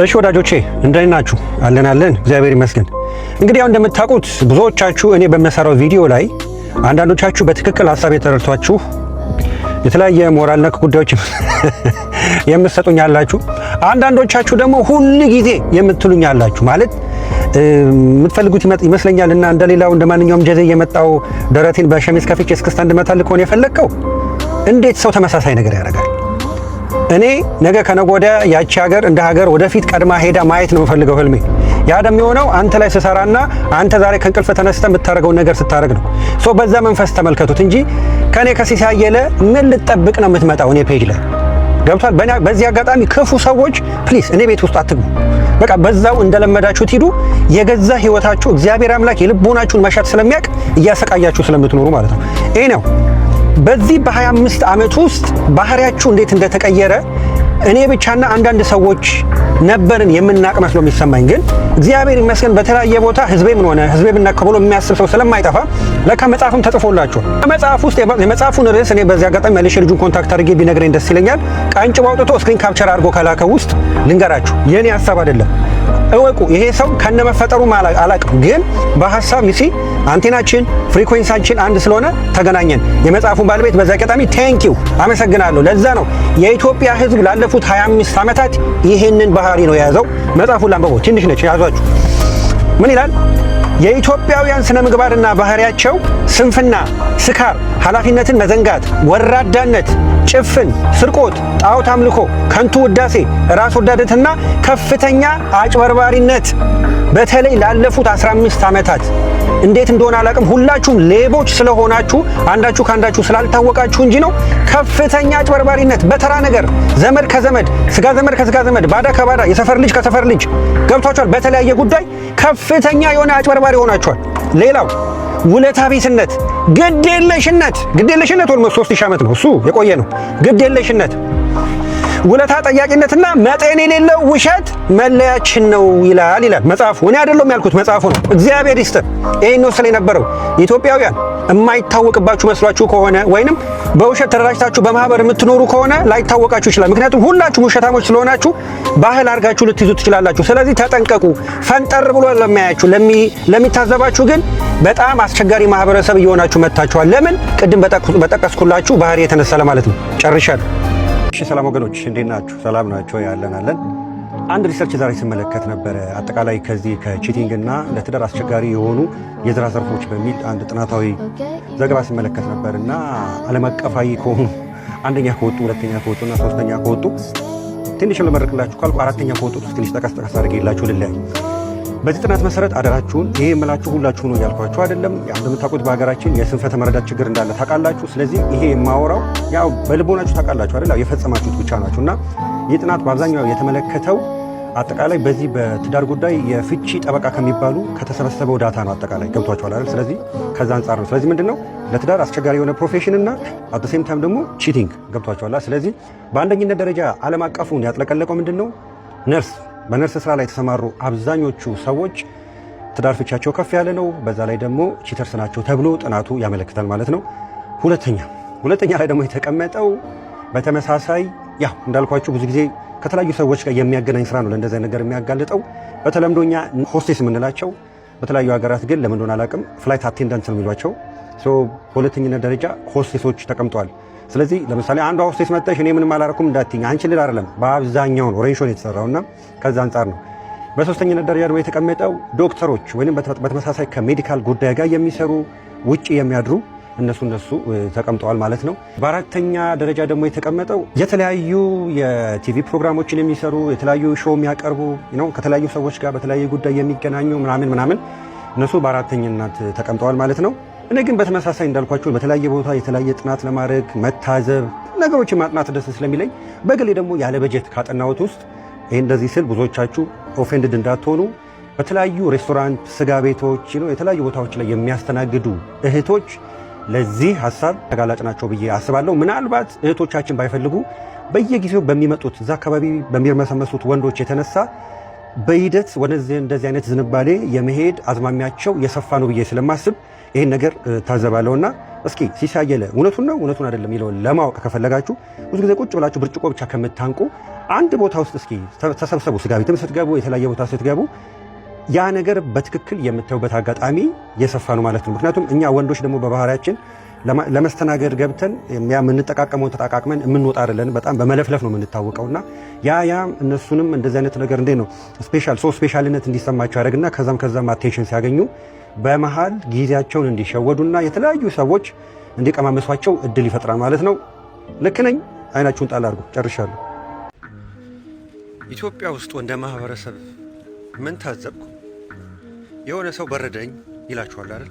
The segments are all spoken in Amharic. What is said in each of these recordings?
እሺ ወዳጆቼ እንደምን ናችሁ? አለን እግዚአብሔር ይመስገን። እንግዲህ ያው እንደምታውቁት ብዙዎቻችሁ እኔ በመሰራው ቪዲዮ ላይ አንዳንዶቻችሁ በትክክል ሐሳብ የተረድቷችሁ የተለያየ ሞራል ነክ ጉዳዮች የምትሰጡኝ አላችሁ። አንዳንዶቻችሁ ደግሞ ሁሉ ጊዜ የምትሉኝ አላችሁ። ማለት የምትፈልጉት ይመስለኛል እና እንደሌላው እንደማንኛውም ጀዜ የመጣው ደረቴን በሸሚዝ ከፍቼ እስክስታ እንድመታልህ ከሆነ የፈለግከው እንዴት ሰው ተመሳሳይ ነገር ያደርጋል? እኔ ነገ ከነገ ወዲያ ያቺ ሀገር እንደ ሀገር ወደፊት ቀድማ ሄዳ ማየት ነው የምፈልገው ህልሜ። ያ ደግሞ የሆነው አንተ ላይ ስሰራና አንተ ዛሬ ከእንቅልፍ ተነስተህ የምታደርገውን ነገር ስታደርግ ነው። ሶ በዛ መንፈስ ተመልከቱት እንጂ ከኔ ከሲሳይ አየለ ምን ልጠብቅ ነው የምትመጣው? እኔ ፔጅ ላይ ገብቷል። በዚህ አጋጣሚ ክፉ ሰዎች ፕሊዝ እኔ ቤት ውስጥ አትግቡ። በቃ በዛው እንደለመዳችሁት ሂዱ። የገዛ ህይወታችሁ እግዚአብሔር አምላክ የልቦናችሁን መሻት ስለሚያውቅ እያሰቃያችሁ ስለምትኖሩ ማለት ነው። ይሄ ነው። በዚህ በ25 ዓመት ውስጥ ባህሪያችሁ እንዴት እንደተቀየረ እኔ ብቻና አንዳንድ ሰዎች ነበርን የምናቅ መስሎ የሚሰማኝ፣ ግን እግዚአብሔር ይመስገን በተለያየ ቦታ ህዝቤ ምን ሆነ ህዝቤ ብናከ ብሎ የሚያስብ ሰው ስለማይጠፋ ለካ መጽሐፍም ተጽፎላችኋል። መጽሐፍ ውስጥ የመጽሐፉን ርዕስ እኔ በዚህ አጋጣሚ መልሼ ልጁን ኮንታክት አድርጌ ቢነግረኝ ደስ ይለኛል። ቀንጭብ አውጥቶ ስክሪን ካፕቸር አድርጎ ከላከው ውስጥ ልንገራችሁ፣ የኔ ሐሳብ አይደለም። እወቁ፣ ይሄ ሰው ከነመፈጠሩ አላቅም፣ ግን በሐሳብ ይሲ አንቴናችን ፍሪኩዌንሳችን አንድ ስለሆነ ተገናኘን። የመጽሐፉን ባለቤት በዛ አጋጣሚ ቴንኪው አመሰግናለሁ። ለዛ ነው የኢትዮጵያ ህዝብ ላለፉት 25 ዓመታት ይሄንን ባህሪ ነው የያዘው። መጽሐፉን ላንብበው፣ ትንሽ ነች፣ ያዟችሁ። ምን ይላል? የኢትዮጵያውያን ስነ ምግባርና ባህሪያቸው ስንፍና፣ ስካር፣ ኃላፊነትን መዘንጋት፣ ወራዳነት፣ ጭፍን፣ ስርቆት፣ ጣዖት አምልኮ፣ ከንቱ ውዳሴ፣ ራስ ወዳድነትና ከፍተኛ አጭበርባሪነት። በተለይ ላለፉት 15 ዓመታት እንዴት እንደሆነ አላውቅም፣ ሁላችሁም ሌቦች ስለሆናችሁ አንዳችሁ ካንዳችሁ ስላልታወቃችሁ እንጂ ነው። ከፍተኛ አጭበርባሪነት በተራ ነገር፣ ዘመድ ከዘመድ፣ ስጋ ዘመድ ከስጋ ዘመድ፣ ባዳ ከባዳ፣ የሰፈር ልጅ ከሰፈር ልጅ ገብቷችኋል። በተለያየ ጉዳይ ከፍተኛ የሆነ አጭበርባሪ ሆናችኋል። ሌላው ውለታ ቢስነት፣ ግዴለሽነት ኦልሞስት 3000 ዓመት ነው እሱ የቆየ ነው። ግዴለሽነት፣ ውለታ ጠያቂነትና መጠን የሌለው ውሸት መለያችን ነው ይላል መጽሐፉ። እኔ አይደለም ያልኩት መጽሐፉ ነው። እግዚአብሔር ይስጥ። ይሄን ነው ስለ የነበረው ኢትዮጵያውያን የማይታወቅባችሁ መስሏችሁ ከሆነ ወይንም በውሸት ተደራጅታችሁ በማህበር የምትኖሩ ከሆነ ላይታወቃችሁ ይችላል። ምክንያቱም ሁላችሁም ውሸታሞች ስለሆናችሁ ባህል አድርጋችሁ ልትይዙ ትችላላችሁ። ስለዚህ ተጠንቀቁ። ፈንጠር ብሎ ለማያችሁ ለሚታዘባችሁ ግን በጣም አስቸጋሪ ማህበረሰብ እየሆናችሁ መጥታችኋል። ለምን? ቅድም በጠቀስኩላችሁ ባህሪ የተነሳ ለማለት ነው። ጨርሻለሁ። እሺ ሰላም ወገኖች እንዴት ናችሁ? ሰላም ናቸው? ያለን አንድ ሪሰርች ዛሬ ስመለከት ነበረ። አጠቃላይ ከዚህ ከቺቲንግ እና ለትዳር አስቸጋሪ የሆኑ የስራ ዘርፎች በሚል አንድ ጥናታዊ ዘገባ ስመለከት ነበር እና ዓለም አቀፋዊ ከሆኑ አንደኛ ከወጡ ሁለተኛ ከወጡና ሶስተኛ ከወጡ ትንሽ ልመርቅላችሁ ካልኩ አራተኛ ከወጡት ውስጥ ትንሽ ጠቀስ አድርጌላችሁ ልለያይ። በዚህ ጥናት መሰረት አደራችሁን ይሄ የምላችሁ ሁላችሁ ነው ያልኳችሁ አይደለም። ያው እንደምታውቁት በሀገራችን የስንፈተ መረዳት ችግር እንዳለ ታውቃላችሁ። ስለዚህ ይሄ የማወራው ያው በልቦናችሁ ታውቃላችሁ አይደል? የፈጸማችሁት ብቻ ናችሁ እና ይህ ጥናት በአብዛኛው የተመለከተው አጠቃላይ በዚህ በትዳር ጉዳይ የፍቺ ጠበቃ ከሚባሉ ከተሰበሰበው ዳታ ነው። አጠቃላይ ገብቷችኋል አይደል? ስለዚህ ከዛ አንጻር ነው። ስለዚህ ምንድነው ለትዳር አስቸጋሪ የሆነ ፕሮፌሽን እና አት ዘ ሴም ታይም ደግሞ ቺቲንግ ገብቷችኋል። ስለዚህ በአንደኝነት ደረጃ ዓለም አቀፉን ያጥለቀለቀው ምንድነው ነርስ፣ በነርስ ስራ ላይ የተሰማሩ አብዛኞቹ ሰዎች ትዳር ፍቻቸው ከፍ ያለ ነው። በዛ ላይ ደግሞ ቺተርስ ናቸው ተብሎ ጥናቱ ያመለክታል ማለት ነው። ሁለተኛ ላይ ደግሞ የተቀመጠው በተመሳሳይ ያው እንዳልኳችሁ ብዙ ጊዜ ከተለያዩ ሰዎች ጋር የሚያገናኝ ስራ ነው ለእንደዚህ ነገር የሚያጋልጠው። በተለምዶኛ ሆስቴስ የምንላቸው በተለያዩ ሀገራት ግን ለምን እንደሆነ አላውቅም ፍላይት አቴንዳንት ነው የሚሏቸው። በሁለተኝነት ደረጃ ሆስቴሶች ተቀምጠዋል። ስለዚህ ለምሳሌ አንዷ ሆስቴስ መጣሽ እኔ ምንም አላረኩም እንዳትኝ አንቺ ልል አይደለም፣ በአብዛኛው ነው ሬንሾን የተሰራውና ከዛ አንጻር ነው። በሶስተኝነት ደረጃ ደግሞ የተቀመጠው ዶክተሮች ወይንም በተመሳሳይ ከሜዲካል ጉዳይ ጋር የሚሰሩ ውጪ የሚያድሩ እነሱ ተቀምጠዋል ማለት ነው። በአራተኛ ደረጃ ደግሞ የተቀመጠው የተለያዩ የቲቪ ፕሮግራሞችን የሚሰሩ የተለያዩ ሾው የሚያቀርቡ ነው ከተለያዩ ሰዎች ጋር በተለያየ ጉዳይ የሚገናኙ ምናምን እነሱ በአራተኛነት ተቀምጠዋል ማለት ነው። እኔ ግን በተመሳሳይ እንዳልኳችሁ በተለያየ ቦታ የተለያየ ጥናት ለማድረግ መታዘብ ነገሮችን ማጥናት ደስ ስለሚለኝ በግሌ ደግሞ ያለ በጀት ካጠናሁት ውስጥ ይሄ እንደዚህ ስል ብዙዎቻችሁ ኦፌንድድ እንዳትሆኑ በተለያዩ ሬስቶራንት፣ ስጋ ቤቶች የተለያዩ ቦታዎች ላይ የሚያስተናግዱ እህቶች ለዚህ ሀሳብ ተጋላጭ ናቸው ብዬ አስባለሁ። ምናልባት እህቶቻችን ባይፈልጉ በየጊዜው በሚመጡት እዛ አካባቢ በሚርመሰመሱት ወንዶች የተነሳ በሂደት ወደዚህ እንደዚህ አይነት ዝንባሌ የመሄድ አዝማሚያቸው የሰፋ ነው ብዬ ስለማስብ ይሄን ነገር ታዘባለውና እስኪ ሲሳየለ እውነቱን አይደለም የሚለውን ለማወቅ ከፈለጋችሁ ብዙ ጊዜ ቁጭ ብላችሁ ብርጭቆ ብቻ ከምታንቁ አንድ ቦታ ውስጥ እስኪ ተሰብሰቡ። ስጋ ቤትም ስትገቡ የተለያየ ቦታ ስትገቡ ያ ነገር በትክክል የምታዩበት አጋጣሚ የሰፋ ነው ማለት ነው። ምክንያቱም እኛ ወንዶች ደግሞ በባህሪያችን ለመስተናገድ ገብተን የምንጠቃቀመውን ተጣቃቅመን የምንወጣ አይደለን። በጣም በመለፍለፍ ነው የምንታወቀውና ያ እነሱንም እንደዚህ አይነት ነገር እንዴት ነው ስፔሻልነት እንዲሰማቸው ያደርግና ከዛም አቴንሽን ሲያገኙ በመሃል ጊዜያቸውን እንዲሸወዱና የተለያዩ ሰዎች እንዲቀማመሷቸው እድል ይፈጥራል ማለት ነው። ልክ ነኝ? አይናችሁን ጣል አድርጉ። ጨርሻለሁ። ኢትዮጵያ ውስጥ እንደ ማህበረሰብ ምን ታዘብኩ? የሆነ ሰው በረደኝ ይላችኋል አይደል?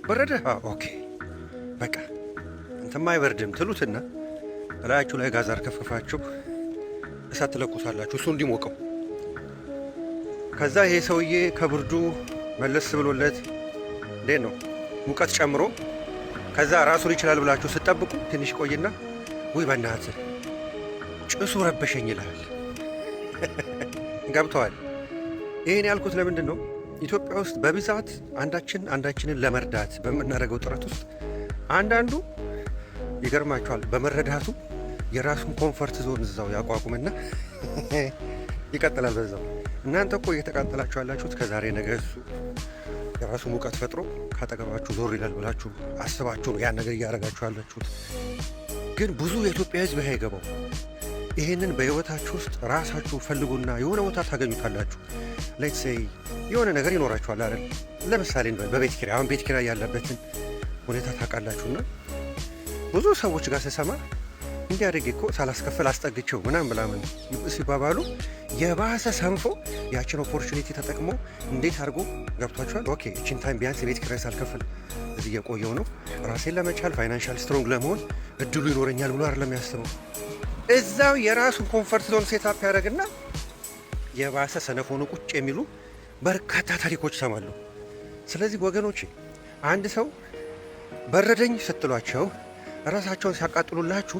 በረደህ? ኦኬ በቃ እንትማ አይበርድም ትሉትና እላያችሁ ላይ ጋዝ አርከፍክፋችሁ እሳት ትለኩሳላችሁ እሱ እንዲሞቀው። ከዛ ይሄ ሰውዬ ከብርዱ መለስ ብሎለት እንዴት ነው ሙቀት ጨምሮ ከዛ ራሱን ይችላል ብላችሁ ስትጠብቁ ትንሽ ቆይና ውይ በእናትህ ጭሱ ረበሸኝ ይላል። ገብተዋል? ይሄን ያልኩት ለምንድን ነው? ኢትዮጵያ ውስጥ በብዛት አንዳችንን ለመርዳት በምናደርገው ጥረት ውስጥ አንዳንዱ ይገርማቸዋል በመረዳቱ የራሱን ኮንፈርት ዞን እዛው ያቋቁምና ይቀጥላል በዛው። እናንተ እኮ እየተቃጠላችሁ ያላችሁት ከዛሬ ነገ እሱ የራሱ ሙቀት ፈጥሮ ካጠገባችሁ ዞር ይላል ብላችሁ አስባችሁ ነው ያን ነገር እያደረጋችሁ ያላችሁት። ግን ብዙ የኢትዮጵያ ሕዝብ አይገባው። ይሄንን በህይወታችሁ ውስጥ ራሳችሁ ፈልጉና የሆነ ቦታ ታገኙታላችሁ። ሌትስ ሴይ የሆነ ነገር ይኖራችኋል አይደል? ለምሳሌ በቤት ኪራይ አሁን ቤት ኪራይ ያለበትን ሁኔታ ታውቃላችሁና ብዙ ሰዎች ጋር ስሰማ እንዲህ አድርጌ እኮ ሳላስከፍል አስጠግቼው ምናምን ሲባባሉ የባሰ ሰንፎ ያችን ኦፖርቹኒቲ ተጠቅሞ እንዴት አድርጎ ገብቷችኋል? ኦኬ እቺን ታይም ቢያንስ የቤት ኪራይ ሳልከፍል እዚህ የቆየው ነው ራሴን ለመቻል ፋይናንሻል ስትሮንግ ለመሆን እድሉ ይኖረኛል ብሎ አይደለም ያስበው። እዛው የራሱን ኮንፈርት ዞን ሴታፕ ያደርግና የባሰ ሰነፎኑ ቁጭ የሚሉ በርካታ ታሪኮች ሰማለሁ። ስለዚህ ወገኖች አንድ ሰው በረደኝ ስትሏቸው ራሳቸውን ሲያቃጥሉላችሁ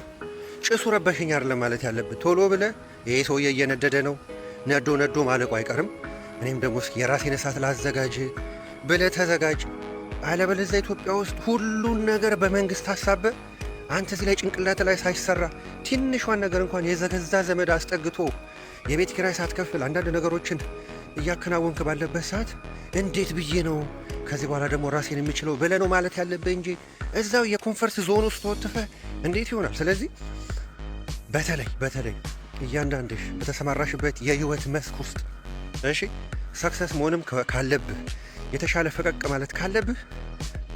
ጭሱ ረበሸኝ አይደለም ማለት ያለብን። ቶሎ ብለህ ይሄ ሰውዬ እየነደደ ነው ነዶ ማለቁ አይቀርም እኔም ደግሞ እስኪ የራሴን እሳት ላዘጋጅ ብለህ ተዘጋጅ። አለበለዚያ ኢትዮጵያ ውስጥ ሁሉን ነገር በመንግስት ሀሳብ አንተ እዚህ ላይ ጭንቅላት ላይ ሳይሰራ ትንሿን ነገር እንኳን የዘገዛ ዘመድ አስጠግቶ የቤት ኪራይ ሳትከፍል አንዳንድ ነገሮችን እያከናወንክ ባለበት ሰዓት እንዴት ብዬ ነው ከዚህ በኋላ ደግሞ ራሴን የሚችለው ብለህ ነው ማለት ያለብህ እንጂ እዛው የኮንፈርት ዞን ውስጥ ተወጥፈህ እንዴት ይሆናል? ስለዚህ በተለይ እያንዳንድሽ በተሰማራሽበት የህይወት መስክ ውስጥ እሺ ሰክሰስ መሆንም ካለብህ የተሻለ ፈቀቅ ማለት ካለብህ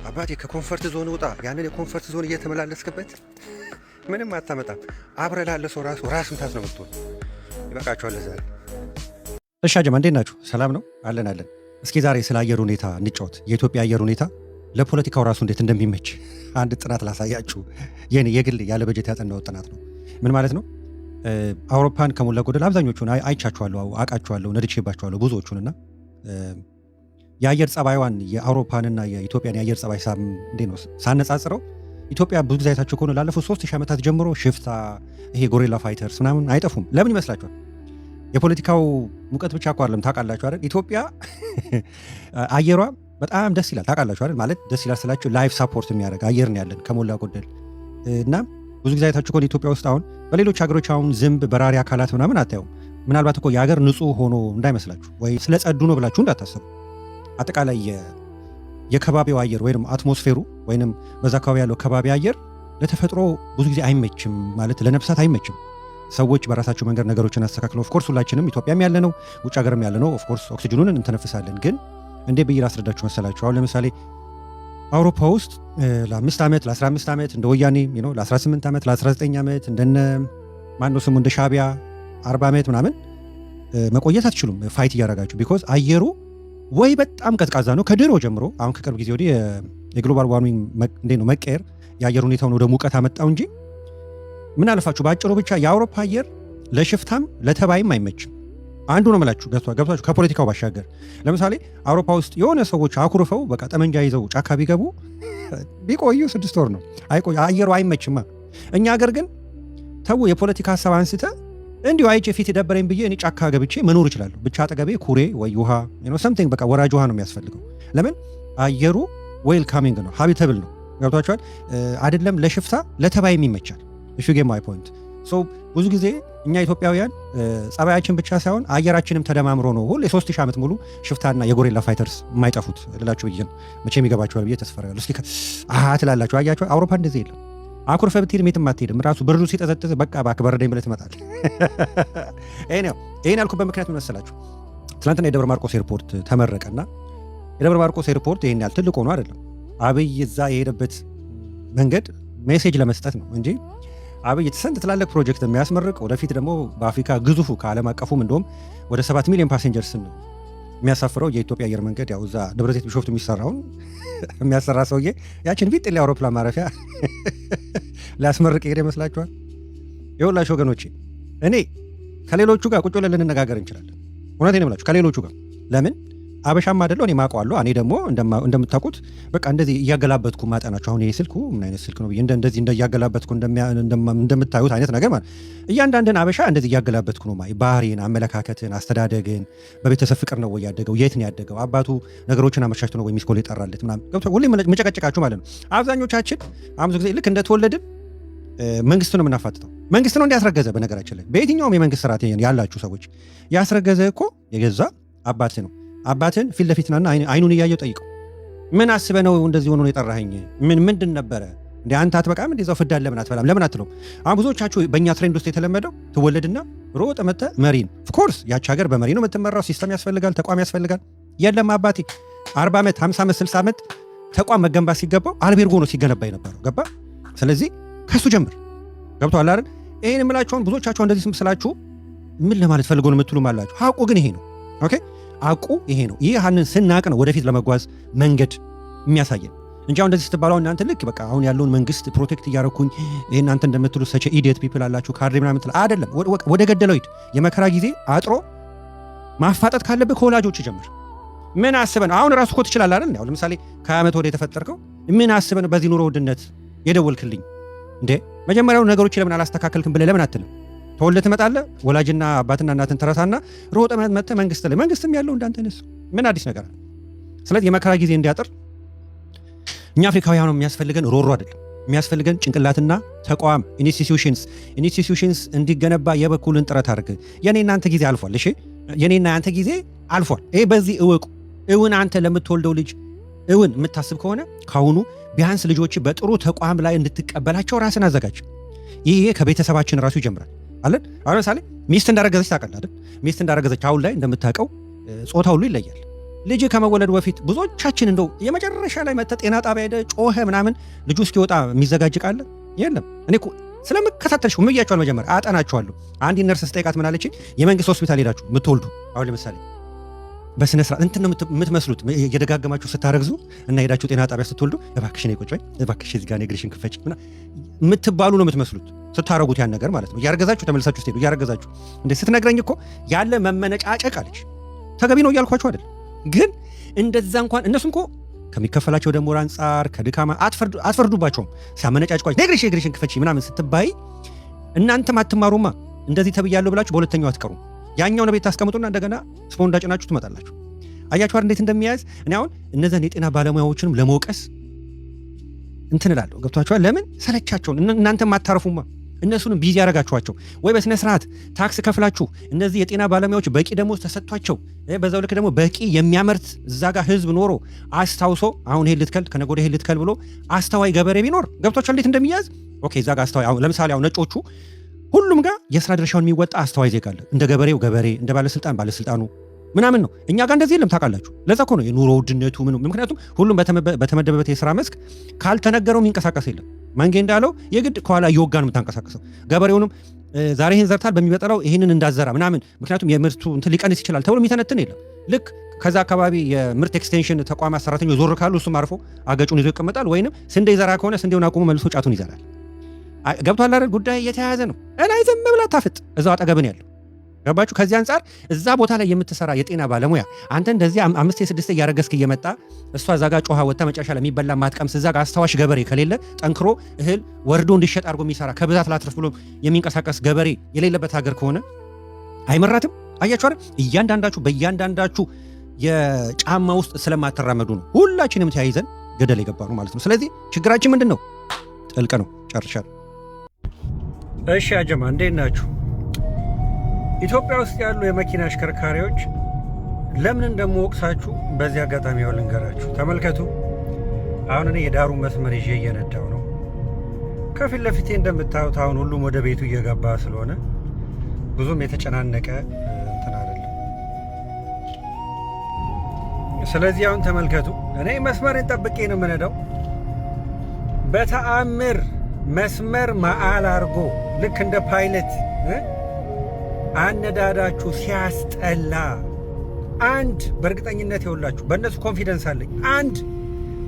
አባቴ ከኮንፈርት ዞን ውጣ። ያንን የኮንፈርት ዞን እየተመላለስክበት ምንም አታመጣም። አብረህ ላለ ሰው ራስ ምታት ነው የምትሆን። ይበቃችኋል ዛሬ። እሺ አጀማ እንዴት ናችሁ? ሰላም ነው? አለን። እስኪ ዛሬ ስለ አየር ሁኔታ እንጫወት። የኢትዮጵያ አየር ሁኔታ ለፖለቲካው ራሱ እንዴት እንደሚመች አንድ ጥናት ላሳያችሁ። የኔ የግል ያለ በጀት ያጠናው ጥናት ነው። ምን ማለት ነው? አውሮፓን ከሞላ ጎደል አብዛኞቹን አይቻችኋለሁ፣ አውቃችኋለሁ፣ ነድቼባችኋለሁ ብዙዎቹንና የአየር ጸባይዋን የአውሮፓንና የኢትዮጵያን የአየር ጸባይ እንዴት ነው ሳነጻጽረው ኢትዮጵያ ብዙ ጊዜ አይታችሁ ከሆነ ላለፉት 3000 ዓመታት ጀምሮ ሽፍታ ይሄ ጎሪላ ፋይተርስ ምናምን አይጠፉም። ለምን ይመስላችኋል? የፖለቲካው ሙቀት ብቻ እኮ አይደለም። ታውቃላችሁ አይደል? ኢትዮጵያ አየሯ በጣም ደስ ይላል። ታውቃላችሁ አይደል? ማለት ደስ ይላል ስላችሁ ላይፍ ሳፖርት የሚያደርግ አየር ነው ያለን ከሞላ ጎደል እና ብዙ ጊዜ አይታችሁ ከሆነ ኢትዮጵያ ውስጥ አሁን በሌሎች ሀገሮች አሁን ዝንብ በራሪ አካላት ምናምን አታዩም። ምናልባት እኮ የሀገር ንጹህ ሆኖ እንዳይመስላችሁ ወይ ስለጸዱ ነው ብላችሁ እንዳታሰቡ። አጠቃላይ የከባቢው አየር ወይም አትሞስፌሩ ወይም በዛ አካባቢ ያለው ከባቢ አየር ለተፈጥሮ ብዙ ጊዜ አይመችም፣ ማለት ለነፍሳት አይመችም። ሰዎች በራሳቸው መንገድ ነገሮችን አስተካክለው ኦፍኮርስ ሁላችንም ኢትዮጵያም ያለ ነው ውጭ ሀገርም ያለ ነው ኦፍኮርስ ኦክሲጅኑን እንተነፍሳለን። ግን እንዴ ብዬ ላስረዳችሁ መሰላችሁ? አሁን ለምሳሌ አውሮፓ ውስጥ ለ5 ዓመት ለ15 ዓመት እንደ ወያኔ ለ18 ዓመት ለ19 ዓመት እንደነ ማነው ስሙ እንደ ሻቢያ 40 ዓመት ምናምን መቆየት አትችሉም ፋይት እያደረጋችሁ። ቢኮዝ አየሩ ወይ በጣም ቀዝቃዛ ነው ከድሮ ጀምሮ። አሁን ከቅርብ ጊዜ ወዲህ የግሎባል ዋርሚንግ እንዴት ነው መቀየር የአየር ሁኔታውን ወደ ሙቀት አመጣው እንጂ ምን አልፋችሁ በአጭሩ ብቻ የአውሮፓ አየር ለሽፍታም ለተባይም አይመችም። አንዱ ነው የምላችሁ ገብቷችሁ ከፖለቲካው ባሻገር። ለምሳሌ አውሮፓ ውስጥ የሆነ ሰዎች አኩርፈው በቃ ጠመንጃ ይዘው ጫካ ቢገቡ ቢቆዩ 6 ወር ነው አየሩ አይመችማ። እኛ ሀገር ግን ተው የፖለቲካ ሀሳብ አንስተ እንዲሁ አይቼ ፊት ደበረኝ ብዬ እኔ ጫካ ገብቼ መኖር እችላለሁ። ብቻ አጠገቤ ኩሬ ወይ ውሃ ሰምቲንግ በቃ ወራጅ ውሃ ነው የሚያስፈልገው። ለምን አየሩ ዌልካሚንግ ነው፣ ሃቢተብል ነው። ገብቷችኋል? አይደለም ለሽፍታ ለተባይም ይመቻል። if you get my point so ብዙ ጊዜ እኛ ኢትዮጵያውያን ጸባያችን ብቻ ሳይሆን አየራችንም ተደማምሮ ነው ሁሌ 3000 ዓመት ሙሉ ሽፍታና የጎሪላ ፋይተርስ የማይጠፉት ልላችሁ ብዬ መቼም ይገባችኋል ብዬ ተስፋ አደርጋለሁ። እስኪ ትላላችሁ። አያችሁ አውሮፓ እንደዚህ የለም። አኩርፈህ ብትሄድ የትም አትሄድም። ራሱ ብርዱ ሲጠዘጥዝ በቃ እባክህ በረደኝ ብለህ ትመጣለህ። ይሄን ያልኩበት ምክንያት ምን መሰላችሁ? ትናንትና የደብረ ማርቆስ ኤርፖርት ተመረቀና የደብረ ማርቆስ ኤርፖርት ይሄን ያህል ትልቅ ሆኖ አይደለም። አብይ እዛ የሄደበት መንገድ ሜሴጅ ለመስጠት ነው እንጂ አብይ ስንት ትላልቅ ፕሮጀክት የሚያስመርቅ ወደፊት ደግሞ በአፍሪካ ግዙፉ ከዓለም አቀፉም እንደውም ወደ 7 ሚሊዮን ፓሴንጀርስን የሚያሳፍረው የኢትዮጵያ አየር መንገድ ያው እዛ ደብረዘይት ቢሾፍቱ የሚሰራውን የሚያሰራ ሰውዬ ያችን ቢጥ አውሮፕላን ማረፊያ ሊያስመርቅ ሄደ ይመስላችኋል? ይኸውላችሁ ወገኖቼ እኔ ከሌሎቹ ጋር ቁጭ ብለን ልንነጋገር እንችላለን። እውነቴን ነው የምላችሁ ከሌሎቹ ጋር ለምን አበሻም አይደለው እኔ ማውቀዋለሁ። እኔ ደግሞ እንደምታውቁት በቃ እንደዚህ እያገላበጥኩ ማጠናችሁ አሁን ይሄ ስልኩ ምን አይነት ስልክ ነው ብዬ እንደዚህ እያገላበጥኩ እንደምታዩት አይነት ነገር ማለት እያንዳንድን አበሻ እንደዚህ እያገላበጥኩ ነው ማለት ባህሪን፣ አመለካከትን፣ አስተዳደግን በቤተሰብ ፍቅር ነው ወይ ያደገው፣ የት ነው ያደገው፣ አባቱ ነገሮችን አመቻችቶ ነው ወይ ሚስኮል የጠራለት ምናምን ገብቶ ሁሌ መጨቀጨቃችሁ ማለት ነው። አብዛኞቻችን ብዙ ጊዜ ልክ እንደተወለድን መንግስት ነው የምናፋጥጠው። መንግስት ነው እንዲያስረገዘ በነገራችን ላይ በየትኛውም የመንግስት ስርዓት ያላችሁ ሰዎች ያስረገዘ እኮ የገዛ አባት ነው። አባትን ፊት ለፊትና አይኑን እያየው ጠይቀው ምን አስበህ ነው እንደዚህ ሆኖ የጠራኸኝ? ምንድን ነበረ እንደ አንተ አትበቃም እንደዛው ፍዳን ለምን አትበላም ለምን አትለው? አሁን ብዙዎቻችሁ በእኛ ትሬንድ ውስጥ የተለመደው ትወለድና ሮጥ መጥተህ መሪን ኦፍኮርስ ያች ሀገር በመሪ ነው የምትመራው። ሲስተም ያስፈልጋል፣ ተቋም ያስፈልጋል። የለም አባቴ 40 ዓመት 50 ዓመት 60 ዓመት ተቋም መገንባት ሲገባው አልቤርጎ ነው ሲገነባ የነበረው ገባ። ስለዚህ ከሱ ጀምር ገብቶሃል አይደል? ይሄን የምላችሁን ብዙዎቻችሁ እንደዚህ ስላችሁ ምን ለማለት ፈልጎ ነው የምትሉም አላችሁ። ሀቁ ግን ይሄ ነው። ኦኬ አቁ ይሄ ነው። ይህንን ስናቅ ነው ወደፊት ለመጓዝ መንገድ የሚያሳየን እንጂ አሁን እንደዚህ ስትባለው እናንተ ልክ በቃ አሁን ያለውን መንግስት ፕሮቴክት እያረኩኝ ይሄ እናንተ እንደምትሉ ሰቸ ኢዲየት ፒፕል አላችሁ ካድሬ ምናምን ትላ አይደለም። ወደ ገደለው ሂድ። የመከራ ጊዜ አጥሮ ማፋጠጥ ካለብህ ከወላጆች ጀምር። ምን አስበን አሁን ራሱ እኮ ትችላለህ አይደል? ያው ለምሳሌ ከዓመት ወደ የተፈጠርከው ምን አስበን በዚህ ኑሮ ውድነት የደወልክልኝ እንዴ? መጀመሪያው ነገሮች ለምን አላስተካከልክም ብለህ ለምን አትልም? ተወልደህ ትመጣለህ። ወላጅና አባትና እናትን ተረሳና ሮጠህ መጥተህ መንግስት ላይ መንግስትም ያለው እንዳንተ ነስ ምን አዲስ ነገር አለ? ስለዚህ የመከራ ጊዜ እንዲያጥር እኛ አፍሪካውያን የሚያስፈልገን ሮሮ አይደለም። የሚያስፈልገን ጭንቅላትና ተቋም ኢንስቲትዩሽንስ እንዲገነባ የበኩልን ጥረት አድርግ። የኔ እናንተ ጊዜ አልፏል። እሺ የኔና ያንተ ጊዜ አልፏል። ይሄ በዚህ እወቁ። እውን አንተ ለምትወልደው ልጅ እውን የምታስብ ከሆነ ካሁኑ ቢያንስ ልጆች በጥሩ ተቋም ላይ እንድትቀበላቸው ራስን አዘጋጅ። ይሄ ከቤተሰባችን ራሱ ይጀምራል አለን። አሁን ለምሳሌ ሚስት እንዳረገዘች ታውቃለህ አይደል? ሚስት እንዳረገዘች አሁን ላይ እንደምታውቀው ጾታ ሁሉ ይለያል። ልጅ ከመወለዱ በፊት ብዙዎቻችን እንደው የመጨረሻ ላይ መጥተህ ጤና ጣቢያ ሄደህ ጮኸ ምናምን ልጁ እስኪወጣ የሚዘጋጅ ቃለ የለም። እኔ እኮ ስለምከታተልሽ ምያቸዋል መጀመሪያ አጠናቸዋለሁ። አንድ ነርስ ስጠይቃት ምን አለችኝ? የመንግስት ሆስፒታል ሄዳችሁ የምትወልዱ አሁን ለምሳሌ በስነ ስርዓት እንትን ነው የምትመስሉት እየደጋገማችሁ ስታረግዙ እና ሄዳችሁ ጤና ጣቢያ ስትወልዱ እባክሽን ቁጭ በይ እባክሽ እዚህ ጋር እግርሽን ክፈች የምትባሉ ነው የምትመስሉት ስታረጉት ያን ነገር ማለት ነው። እያረገዛችሁ ተመልሳችሁ ስትሄዱ እያረገዛችሁ እንደ ስትነግረኝ እኮ ያለ መመነጫጨቅ አለች። ተገቢ ነው እያልኳችሁ አይደል? ግን እንደዛ እንኳን እነሱም እኮ ከሚከፈላቸው ደግሞ አንጻር ከድካማ አትፈርዱባቸውም። ሲያመነጫጭቋችሁ እግርሽን ክፈች ምናምን ስትባይ እናንተም አትማሩማ። እንደዚህ ተብያለሁ ብላችሁ በሁለተኛው አትቀሩም። ያኛውን ቤት ታስቀምጡና እንደገና ስፖንዳ ጭናችሁ ትመጣላችሁ። አያችሁ እንዴት እንደሚያዝ። እኔ አሁን እነዛን የጤና ባለሙያዎችንም ለመውቀስ እንትን እላለሁ። ገብቷችኋል? ለምን ሰለቻቸውን እናንተም አታረፉማ። እነሱንም ቢዚ ያደረጋችኋቸው ወይ በስነ ስርዓት ታክስ ከፍላችሁ እነዚህ የጤና ባለሙያዎች በቂ ደሞዝ ተሰጥቷቸው በዛው ልክ ደግሞ በቂ የሚያመርት እዛ ጋር ህዝብ ኖሮ አስታውሶ አሁን ይሄ ልትከል ከነገ ወዲያ ይሄ ልትከል ብሎ አስተዋይ ገበሬ ቢኖር ገብቷችኋል እንዴት እንደሚያዝ። ኦኬ እዛ ጋር አስተዋይ አሁን ለምሳሌ አሁን ነጮቹ ሁሉም ጋር የስራ ድርሻውን የሚወጣ አስተዋይ ዜጋ አለ። እንደ ገበሬው ገበሬ፣ እንደ ባለስልጣኑ ምናምን ነው። እኛ ጋር እንደዚህ የለም ታውቃላችሁ። ለዛ እኮ ነው የኑሮ ውድነቱ ምኑ። ምክንያቱም ሁሉም በተመደበበት የስራ መስክ ካልተነገረው የሚንቀሳቀስ የለም። መንጌ እንዳለው የግድ ከኋላ እየወጋ ነው የምታንቀሳቀሰው። ገበሬውንም ዛሬ ይህን ዘርታል በሚመጠለው ይህንን እንዳዘራ ምናምን፣ ምክንያቱም የምርቱ እንትን ሊቀንስ ይችላል ተብሎ የሚተነትን የለም። ልክ ከዛ አካባቢ የምርት ኤክስቴንሽን ተቋማት ሰራተኞች ዞር ካሉ እሱም አርፎ አገጩን ይዞ ይቀመጣል። ወይንም ስንዴ ይዘራ ከሆነ ስንዴውን አቁሞ መልሶ ጫቱን ይዘራል። ገብቷል አይደል? ጉዳይ የተያያዘ ነው። እላይ ዝም ብላ ታፍጥ እዛው አጠገብን ያለው ገባችሁ? ከዚህ አንጻር እዛ ቦታ ላይ የምትሰራ የጤና ባለሙያ አንተ እንደዚህ 5-6 እያረገስክ እየመጣ እሷ እዛ ጋር ጮሃ ወጣ መጨረሻ ላይ የሚበላ ማትቀምስ እዛ ጋር አስተዋሽ ገበሬ ከሌለ ጠንክሮ እህል ወርዶ እንዲሸጥ አድርጎ የሚሰራ ከብዛት ላትርፍ ብሎ የሚንቀሳቀስ ገበሬ የሌለበት ሀገር ከሆነ አይመራትም። አያችሁ አይደል? እያንዳንዳችሁ በእያንዳንዳችሁ የጫማ ውስጥ ስለማትራመዱ ነው ሁላችንም ተያይዘን ገደል የገባ ነው ማለት ነው። ስለዚህ ችግራችን ምንድን ነው? ጥልቅ ነው። ጨርሻለሁ። እሺ አጀማ እንዴት ናችሁ? ኢትዮጵያ ውስጥ ያሉ የመኪና አሽከርካሪዎች ለምን እንደምወቅሳችሁ በዚህ አጋጣሚ ያው ልንገራችሁ። ተመልከቱ። አሁን እኔ የዳሩን መስመር ይዤ እየነዳው ነው። ከፊት ለፊቴ እንደምታዩት አሁን ሁሉም ወደ ቤቱ እየገባ ስለሆነ ብዙም የተጨናነቀ እንትን አይደለም። ስለዚህ አሁን ተመልከቱ። እኔ መስመርን ጠብቄ ነው የምነዳው። በተአምር መስመር መዓል አድርጎ ልክ እንደ ፓይለት አነዳዳችሁ ሲያስጠላ። አንድ በእርግጠኝነት ይኸውላችሁ፣ በእነሱ ኮንፊደንስ አለኝ። አንድ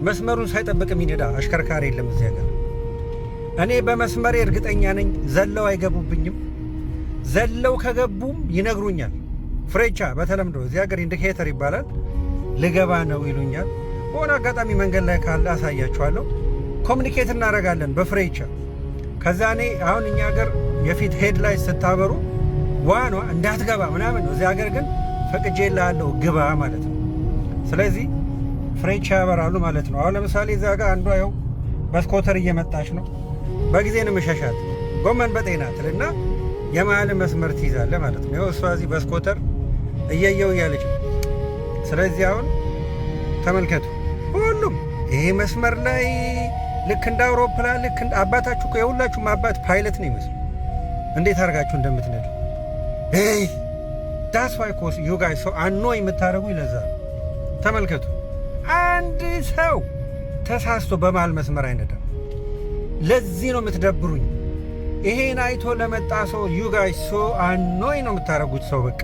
መስመሩን ሳይጠብቅ የሚነዳ አሽከርካሪ የለም እዚህ ሀገር። እኔ በመስመሬ እርግጠኛ ነኝ። ዘለው አይገቡብኝም። ዘለው ከገቡም ይነግሩኛል። ፍሬቻ በተለምዶ እዚህ ሀገር ኢንዲኬተር ይባላል። ልገባ ነው ይሉኛል። በሆነ አጋጣሚ መንገድ ላይ ካለ አሳያችኋለሁ። ኮሚኒኬት እናደርጋለን በፍሬቻ። ከዛ እኔ አሁን እኛ ሀገር የፊት ሄድ ላይ ስታበሩ ዋኗ እንዳትገባ ምናምን ነው። እዚህ ሀገር ግን ፈቅጄልሃለሁ ግባ ማለት ነው። ስለዚህ ፍሬቻ ያበራሉ ማለት ነው። አሁን ለምሳሌ እዛ ጋር አንዷ ያው በስኮተር እየመጣች ነው። በጊዜ ነው መሻሻት ጎመን በጤና ትልና የመሀል መስመር ትይዛለህ ማለት ነው። ይኸው እሷ እዚህ በስኮተር እየየው እያለች ነው። ስለዚህ አሁን ተመልከቱ፣ ሁሉም ይሄ መስመር ላይ ልክ እንደ አውሮፕላን ልክ እንደ አባታችሁ እኮ የሁላችሁም አባት ፓይለት ነው ይመስል እንዴት አድርጋችሁ እንደምትነዱ ዳስ ዋይ ኮስ ዩ ጋይስ ሰው አኖ የምታደርጉ ይለዛ። ተመልከቱ፣ አንድ ሰው ተሳስቶ በመሃል መስመር አይነዳም። ለዚህ ነው የምትደብሩኝ። ይሄን አይቶ ለመጣ ሰው ዩ ጋይስ ሶ አኖይ ነው የምታደርጉት ሰው። በቃ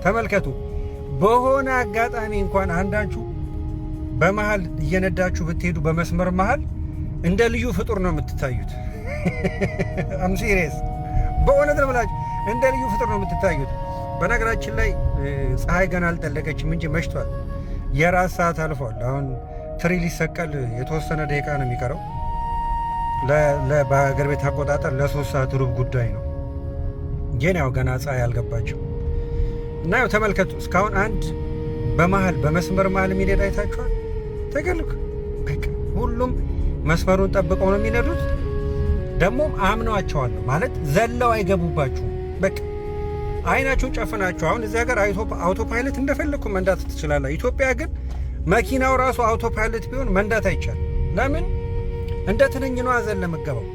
ተመልከቱ። በሆነ አጋጣሚ እንኳን አንዳችሁ በመሃል እየነዳችሁ ብትሄዱ በመስመር መሃል እንደ ልዩ ፍጡር ነው የምትታዩት። አም ሲሪየስ በእውነት ነው ብላችሁ እንደ ልዩ ፍጡር ነው የምትታዩት። በነገራችን ላይ ፀሐይ ገና አልጠለቀችም እንጂ መሽቷል። የራት ሰዓት አልፏል። አሁን ትሪ ሊሰቀል የተወሰነ ደቂቃ ነው የሚቀረው። በሀገር ቤት አቆጣጠር ለ3 ሰዓት ሩብ ጉዳይ ነው። ግን ያው ገና ፀሐይ አልገባችም እና ያው ተመልከቱ። እስካሁን አንድ በመሃል በመስመር መሃል የሚነዳ አይታችኋል? ተገልኩ። ሁሉም መስመሩን ጠብቀው ነው የሚነዱት። ደግሞም አምነዋቸዋለሁ ማለት ዘለው አይገቡባችሁም። በቃ አይናችሁን ጨፍናችሁ አሁን እዚህ ሀገር አውቶ ፓይለት እንደፈለግኩ መንዳት ትችላለህ። ኢትዮጵያ ግን መኪናው ራሱ አውቶ ፓይለት ቢሆን መንዳት አይቻልም። ለምን? እንደ ትንኝ ነው አዘን ለመገባው።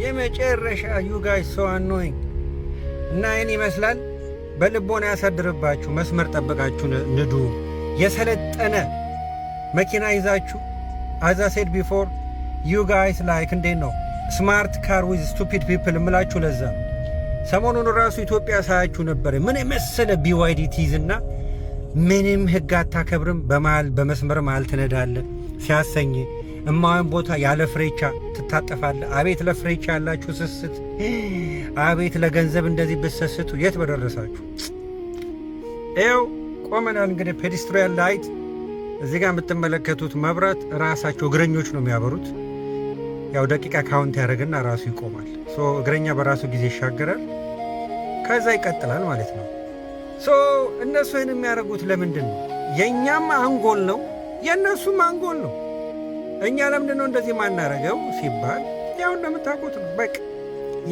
የመጨረሻ ዩ ጋይስ ሶ አኖይንግ እና ይህን ይመስላል። በልቦና ያሳድርባችሁ። መስመር ጠብቃችሁ ንዱ። የሰለጠነ መኪና ይዛችሁ አዛ ሴድ ቢፎር ዩ ጋይስ ላይክ እንዴት ነው ስማርት ካር ዊዝ ስቱፒድ ፒፕል እምላችሁ ለዛ ነው። ሰሞኑን ራሱ ኢትዮጵያ ሳያችሁ ነበር። ምን የመሰለ ቢዋይዲ ትይዝና ምንም ህግ አታከብርም። በመሃል በመስመር መሃል ትነዳለ ሲያሰኝ እማውን ቦታ ያለ ፍሬቻ ትታጠፋለ። አቤት ለፍሬቻ ያላችሁ ስስት! አቤት ለገንዘብ እንደዚህ ብትሰስቱ የት በደረሳችሁ። ይኸው ቆመናል። እንግዲህ ፔዲስትሪያል ላይት እዚህ ጋር የምትመለከቱት መብራት ራሳቸው እግረኞች ነው የሚያበሩት። ያው ደቂቃ ካውንት ያደርግና ራሱ ይቆማል። እግረኛ በራሱ ጊዜ ይሻገራል፣ ከዛ ይቀጥላል ማለት ነው። እነሱ ይህን የሚያደርጉት ለምንድን ነው? የእኛም አንጎል ነው የእነሱም አንጎል ነው። እኛ ለምንድን ነው እንደዚህ ማናረገው ሲባል ያው እንደምታውቁት ነው። በቃ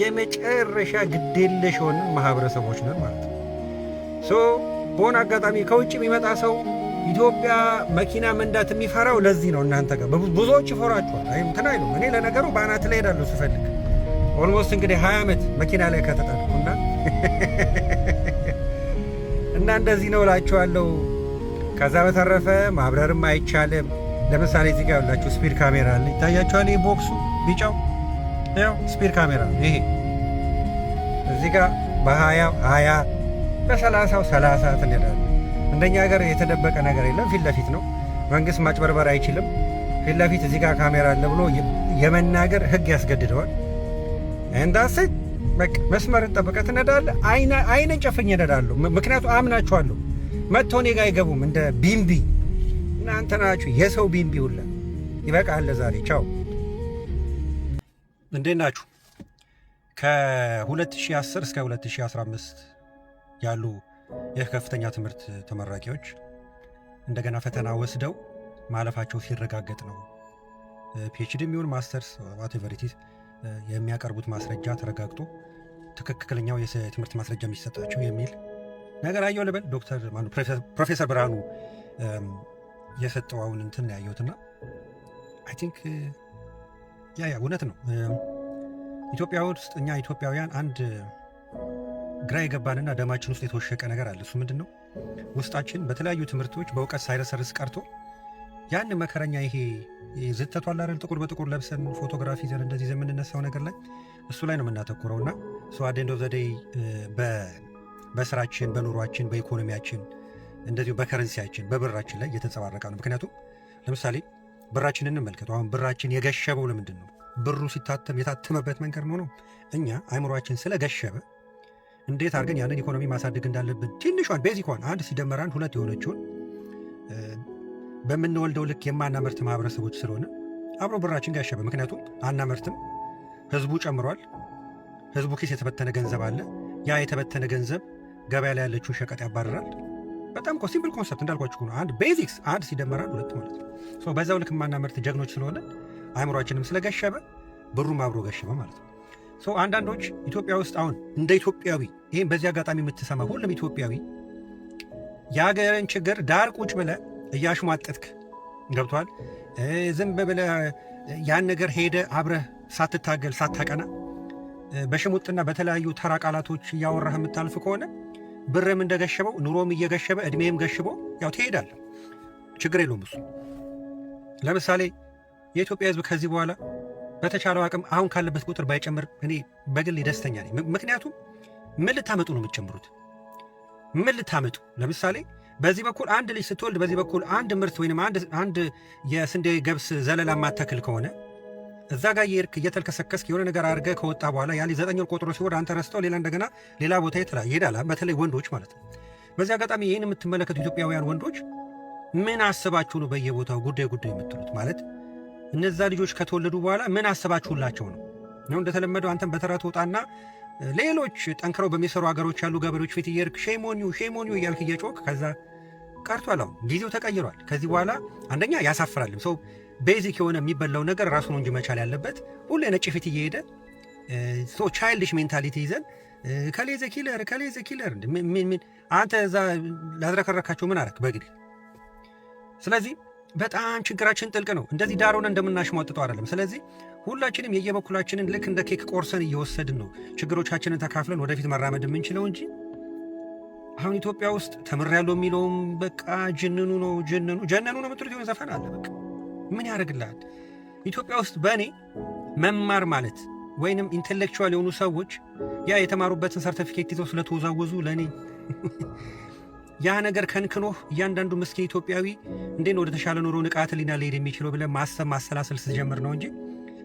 የመጨረሻ ግዴለሽ የሆንን ማህበረሰቦች ነን ማለት ነው። በሆነ አጋጣሚ ከውጭ የሚመጣ ሰው ኢትዮጵያ መኪና መንዳት የሚፈራው ለዚህ ነው። እናንተ ጋር ብዙዎች ይፈሯቸዋል። እንትን አይሉም። እኔ ለነገሩ በአናት ላይ ሄዳለሁ ስፈልግ ኦልሞስት እንግዲህ 20 ዓመት መኪና ላይ ከተጠቅኩና እና እንደዚህ ነው እላችኋለሁ። ከዛ በተረፈ ማብረርም አይቻልም። ለምሳሌ እዚህ ጋር ያላችሁ ስፒድ ካሜራ አለ፣ ይታያችኋል። ይሄ ቦክሱ ቢጫው ያው ስፒድ ካሜራ ነው። ይሄ እዚህ ጋር በ20 በ30 30 ትነዳለህ። እንደኛ ሀገር የተደበቀ ነገር የለም። ፊት ለፊት ነው። መንግስት ማጭበርበር አይችልም። ፊት ለፊት እዚህ ጋር ካሜራ አለ ብሎ የመናገር ህግ ያስገድደዋል። እንዳስ በቃ መስመርን ጠብቀህ ትነዳለህ። አይነን ጨፍኜ እነዳለሁ። ምክንያቱም አምናችኋለሁ። መጥተው እኔ ጋር አይገቡም። እንደ ቢምቢ እናንተ ናችሁ የሰው ቢምቢ ሁላ። ይበቃል ለዛሬ ቻው። እንዴት ናችሁ? ከ2010 እስከ 2015 ያሉ የከፍተኛ ትምህርት ተመራቂዎች እንደገና ፈተና ወስደው ማለፋቸው ሲረጋገጥ ነው ፒኤችዲ የሚሆን ማስተርስ ዋቴቨር ኢት ኢዝ የሚያቀርቡት ማስረጃ ተረጋግጦ ትክክለኛው የትምህርት ማስረጃ የሚሰጣቸው የሚል ነገር አየሁ ልበል። ዶክተር ፕሮፌሰር ብርሃኑ የሰጠው አሁን እንትን ያየሁትና አይ ቲንክ ያ እውነት ነው። ኢትዮጵያ ውስጥ እኛ ኢትዮጵያውያን አንድ ግራ የገባንና ደማችን ውስጥ የተወሸቀ ነገር አለ። እሱ ምንድን ነው? ውስጣችን በተለያዩ ትምህርቶች በእውቀት ሳይረሰርስ ቀርቶ ያን መከረኛ ይሄ ዝተቷ አላረል ጥቁር በጥቁር ለብሰን ፎቶግራፊ ይዘን እንደዚህ የምንነሳው ነገር ላይ እሱ ላይ ነው የምናተኩረው እና አደንዶ ዘዴ በስራችን፣ በኑሯችን፣ በኢኮኖሚያችን እንደዚሁ በከረንሲያችን በብራችን ላይ እየተንጸባረቀ ነው። ምክንያቱም ለምሳሌ ብራችን እንመልከቱ። አሁን ብራችን የገሸበው ለምንድን ነው? ብሩ ሲታተም የታተመበት መንገድ ነው። እኛ አይምሯችን ስለገሸበ እንዴት አድርገን ያንን ኢኮኖሚ ማሳደግ እንዳለብን ትንሿን ቤዚኳን 1 ሲደመር 1 2 የሆነችውን በምንወልደው ልክ የማናመርት ማህበረሰቦች ስለሆነ አብሮ ብራችን ጋሸበ። ምክንያቱም አናመርትም፣ ህዝቡ ጨምሯል፣ ህዝቡ ኪስ የተበተነ ገንዘብ አለ። ያ የተበተነ ገንዘብ ገበያ ላይ ያለችውን ሸቀጥ ያባረራል። በጣም ሲምፕል ኮንሰፕት እንዳልኳችሁ ነው። አንድ ቤዚክስ 1 ሲደመር 1 2 ማለት ነው። በዛው ልክ የማናመርት ጀግኖች ስለሆነ አይምሯችንም ስለገሸበ ብሩም አብሮ ገሸበ ማለት ነው። አንዳንዶች ኢትዮጵያ ውስጥ አሁን እንደ ኢትዮጵያዊ ይህም በዚህ አጋጣሚ የምትሰማ ሁሉም ኢትዮጵያዊ የሀገርን ችግር ዳር ቁጭ ብለህ እያሽሟጠጥክ ገብቷል። ዝም ብለህ ያን ነገር ሄደ አብረህ ሳትታገል ሳታቀና በሽሙጥና በተለያዩ ተራ ቃላቶች እያወራህ የምታልፍ ከሆነ ብርም እንደገሸበው ኑሮም እየገሸበ እድሜም ገሽቦ ያው ትሄዳለህ። ችግር የለውም እሱ። ለምሳሌ የኢትዮጵያ ሕዝብ ከዚህ በኋላ በተቻለው አቅም አሁን ካለበት ቁጥር ባይጨምር እኔ በግል ደስተኛ ነኝ። ምክንያቱም ምን ልታመጡ ነው የምትጨምሩት? ምን ልታመጡ? ለምሳሌ በዚህ በኩል አንድ ልጅ ስትወልድ በዚህ በኩል አንድ ምርት ወይም አንድ የስንዴ ገብስ ዘለላ ማተክል ከሆነ እዛ ጋር የርክ እየተልከሰከስክ የሆነ ነገር አድርገህ ከወጣ በኋላ ያ 9 ወር ቆጥሮ ሲወድ አንተ ረስተው ሌላ እንደገና ሌላ ቦታ ይሄዳል። በተለይ ወንዶች ማለት ነው። በዚህ አጋጣሚ ይህን የምትመለከቱ ኢትዮጵያውያን ወንዶች ምን አስባችሁ ነው በየቦታው ጉዳይ የምትሉት? ማለት እነዛ ልጆች ከተወለዱ በኋላ ምን አስባችሁላቸው ነው? እንደተለመደው አንተም በተራ ትወጣና ሌሎች ጠንክረው በሚሰሩ ሀገሮች ያሉ ገበሬዎች ፊት እየሄድክ ሼሞኒዩ እያልክ እየጮክ ከዛ ቀርቷል። አሁን ጊዜው ተቀይሯል። ከዚህ በኋላ አንደኛ ያሳፍራልም። ሰው ቤዚክ የሆነ የሚበላው ነገር ራሱ ነው እንጂ መቻል ያለበት ሁሌ ነጭ ፊት እየሄደ ቻይልድሽ ሜንታሊቲ ይዘን ከሌዘ ኪለር ምን አንተ እዛ ላዝረከረካቸው ምን አረክ በግል። ስለዚህ በጣም ችግራችን ጥልቅ ነው። እንደዚህ ዳሮን እንደምናሽሟጥጠው አይደለም። ስለዚህ ሁላችንም የየበኩላችንን ልክ እንደ ኬክ ቆርሰን እየወሰድን ነው ችግሮቻችንን ተካፍለን ወደፊት መራመድ የምንችለው እንጂ አሁን ኢትዮጵያ ውስጥ ተምሬያለሁ የሚለውም በቃ ጀነኑ ነው የምትሉት የሆነ ዘፈን አለ። በቃ ምን ያደርግልሃል? ኢትዮጵያ ውስጥ በእኔ መማር ማለት ወይንም ኢንቴሌክቹዋል የሆኑ ሰዎች ያ የተማሩበትን ሰርቲፊኬት ይዘው ስለተወዛወዙ ለእኔ ያ ነገር ከንክኖህ እያንዳንዱ ምስኪን ኢትዮጵያዊ እንዴት ነው ወደ ተሻለ ኑሮ ንቃተ ህሊና ሊሄድ የሚችለው ብለህ ማሰብ ማሰላሰል ስትጀምር ነው እንጂ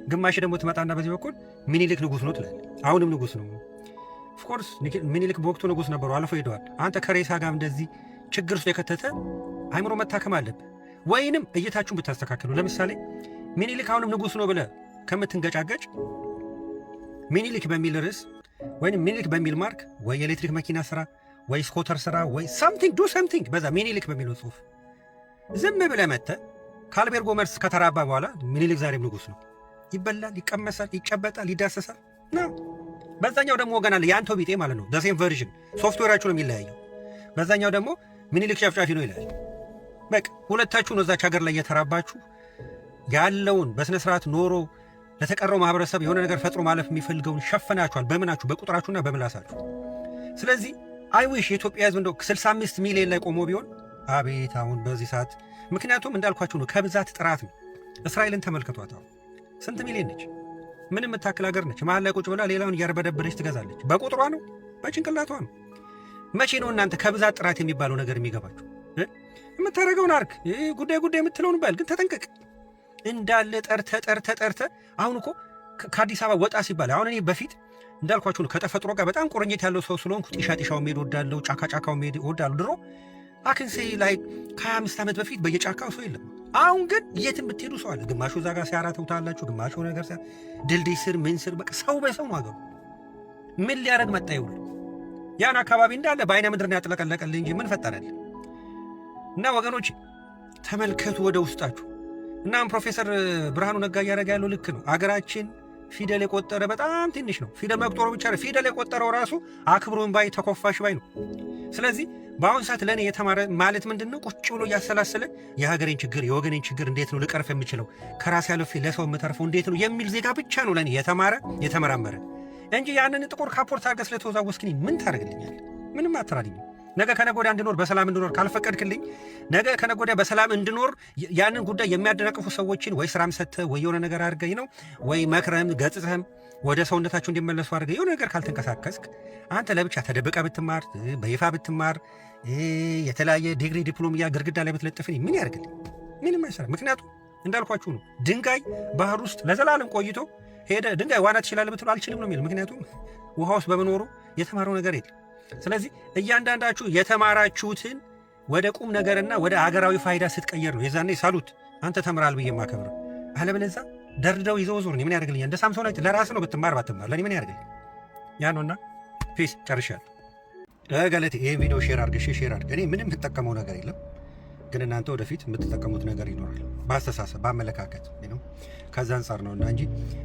ግማሽ ደግሞ ትመጣና በዚህ በኩል ሚኒሊክ ንጉሥ ነው ትላለህ። አሁንም ንጉሥ ነው። ኦፍኮርስ ሚኒሊክ በወቅቱ ንጉሥ ነበሩ፣ አልፈው ሄደዋል። አንተ ከሬሳ ጋር እንደዚህ ችግር ውስጥ የከተተ አይምሮ መታከም አለብህ። ወይንም እይታችሁን ብታስተካክሉ። ለምሳሌ ሚኒሊክ አሁንም ንጉሥ ነው ብለህ ከምትንገጫገጭ ሚኒሊክ በሚል ርዕስ ወይም ሚኒሊክ በሚል ማርክ ወይ የኤሌክትሪክ መኪና ስራ ወይ ስኮተር ስራ ወይ ዱ ሰምቲንግ በዛ ሚኒሊክ በሚለው ጽሁፍ ዝም ብለህ መጥተህ ከአልቤርጎ መርስ ከተራባ በኋላ ሚኒሊክ ዛሬም ንጉሥ ነው። ይበላል፣ ይቀመሳል፣ ይጨበጣል፣ ይዳሰሳል ነው። በዛኛው ደግሞ ወገን አለ የአንተው ቢጤ ማለት ነው። ዘሴም ቨርዥን ሶፍትዌራችሁ ነው የሚለያየው። በዛኛው ደግሞ ሚኒሊክ ጨፍጫፊ ነው ይላል። በቃ ሁለታችሁ ነው እዛች ሀገር ላይ እየተራባችሁ ያለውን በስነ ስርዓት ኖሮ ለተቀረው ማህበረሰብ የሆነ ነገር ፈጥሮ ማለፍ የሚፈልገውን ሸፈናችኋል። በምናችሁ? በቁጥራችሁና በምላሳችሁ። ስለዚህ አይዊሽ የኢትዮጵያ ህዝብ እንደው 65 ሚሊዮን ላይ ቆሞ ቢሆን አቤት አሁን በዚህ ሰዓት። ምክንያቱም እንዳልኳችሁ ነው ከብዛት ጥራት ነው። እስራኤልን ተመልከቷት። አሁን ስንት ሚሊዮን ነች? ምን የምታክል ሀገር ነች? መሀል ላይ ቁጭ ብላ ሌላውን እያርበደበደች ትገዛለች። በቁጥሯ ነው? በጭንቅላቷ ነው? መቼ ነው እናንተ ከብዛት ጥራት የሚባለው ነገር የሚገባችሁ? የምታደርገውን አርግ፣ ጉዳይ የምትለውን ባል ግን ተጠንቀቅ። እንዳለ ጠርተ አሁን እኮ ከአዲስ አበባ ወጣ ሲባል አሁን እኔ በፊት እንዳልኳችሁ ነው ከተፈጥሮ ጋር በጣም ቁርኝት ያለው ሰው ስለሆንኩ ጢሻው መሄድ ወዳለው፣ ጫካው መሄድ ወዳለው። ድሮ አክንሴ ላይ ከ25 ዓመት በፊት በየጫካው ሰው የለም። አሁን ግን የትም ብትሄዱ ሰው አለ። ግማሹ እዛ ጋር ሲያራተው ታላችሁ፣ ግማሹ ነገር ድልድይ ስር ምን ስር በቃ ሰው በሰው ነው አገሩ። ምን ሊያደርግ መጣ ይውል? ያን አካባቢ እንዳለ በአይነ ምድርን ያጥለቀለቀልህ እንጂ ምን ፈጠረልህ? እና ወገኖች ተመልከቱ ወደ ውስጣችሁ። እናም ፕሮፌሰር ብርሃኑ ነጋ እያደረገ ያለው ልክ ነው። አገራችን ፊደል የቆጠረ በጣም ትንሽ ነው። ፊደል መቁጠሩ ብቻ ነው፣ ፊደል የቆጠረው ራሱ አክብሮን ባይ ተኮፋሽ ባይ ነው። ስለዚህ በአሁን ሰዓት ለእኔ የተማረ ማለት ምንድን ነው? ቁጭ ብሎ እያሰላሰለ የሀገሬን ችግር የወገኔን ችግር እንዴት ነው ልቀርፍ የምችለው ከራሴ አልፌ ለሰው የምተርፈው እንዴት ነው የሚል ዜጋ ብቻ ነው ለእኔ የተማረ የተመራመረ እንጂ ያንን ጥቁር ካፖርት አድርገህ ስለተወዛወስክኝ ምን ታደርግልኛል? ምንም አትራልኝም። ነገ ከነገ ወዲያ እንድኖር በሰላም እንድኖር ካልፈቀድክልኝ ነገ ከነገ ወዲያ በሰላም እንድኖር ያንን ጉዳይ የሚያደናቅፉ ሰዎችን ወይ ስራም ሰጥተህ ወይ የሆነ ነገር አድርገኝ ነው ወይ መክረህም ገጽተህም ወደ ሰውነታቸው እንዲመለሱ አድርገህ የሆነ ነገር ካልተንቀሳቀስክ አንተ ለብቻ ተደብቀ ብትማር በይፋ ብትማር የተለያየ ዲግሪ ዲፕሎሚያ ግድግዳ ላይ ብትለጥፍኝ ምን ያደርግልኝ? ምንም አይሰራም። ምክንያቱም እንዳልኳችሁ ነው። ድንጋይ ባህር ውስጥ ለዘላለም ቆይቶ ሄደ ድንጋይ ዋና ትችላለህ ብትሉ አልችልም ነው የሚል። ምክንያቱም ውሃ ውስጥ በመኖሩ የተማረው ነገር የለም። ስለዚህ እያንዳንዳችሁ የተማራችሁትን ወደ ቁም ነገርና ወደ አገራዊ ፋይዳ ስትቀየር ነው የዛኔ ሳሉት አንተ ተምራል ብዬ የማከብረው። አለበለዚያ ደርድረው ይዘው ዞር ምን ያደርግልኛል? እንደ ሳምሶናይት ለራስ ነው ብትማር ባትማር ለእኔ ምን ያደርግልኝ? ያ ነውና ፒስ ጨርሻለሁ። ገለቴ ይህን ቪዲዮ ሼር አድርገሽ ሼር አድርገ እኔ ምንም የምጠቀመው ነገር የለም፣ ግን እናንተ ወደፊት የምትጠቀሙት ነገር ይኖራል። በአስተሳሰብ በአመለካከት ነው። ከዛ አንጻር ነው እና እንጂ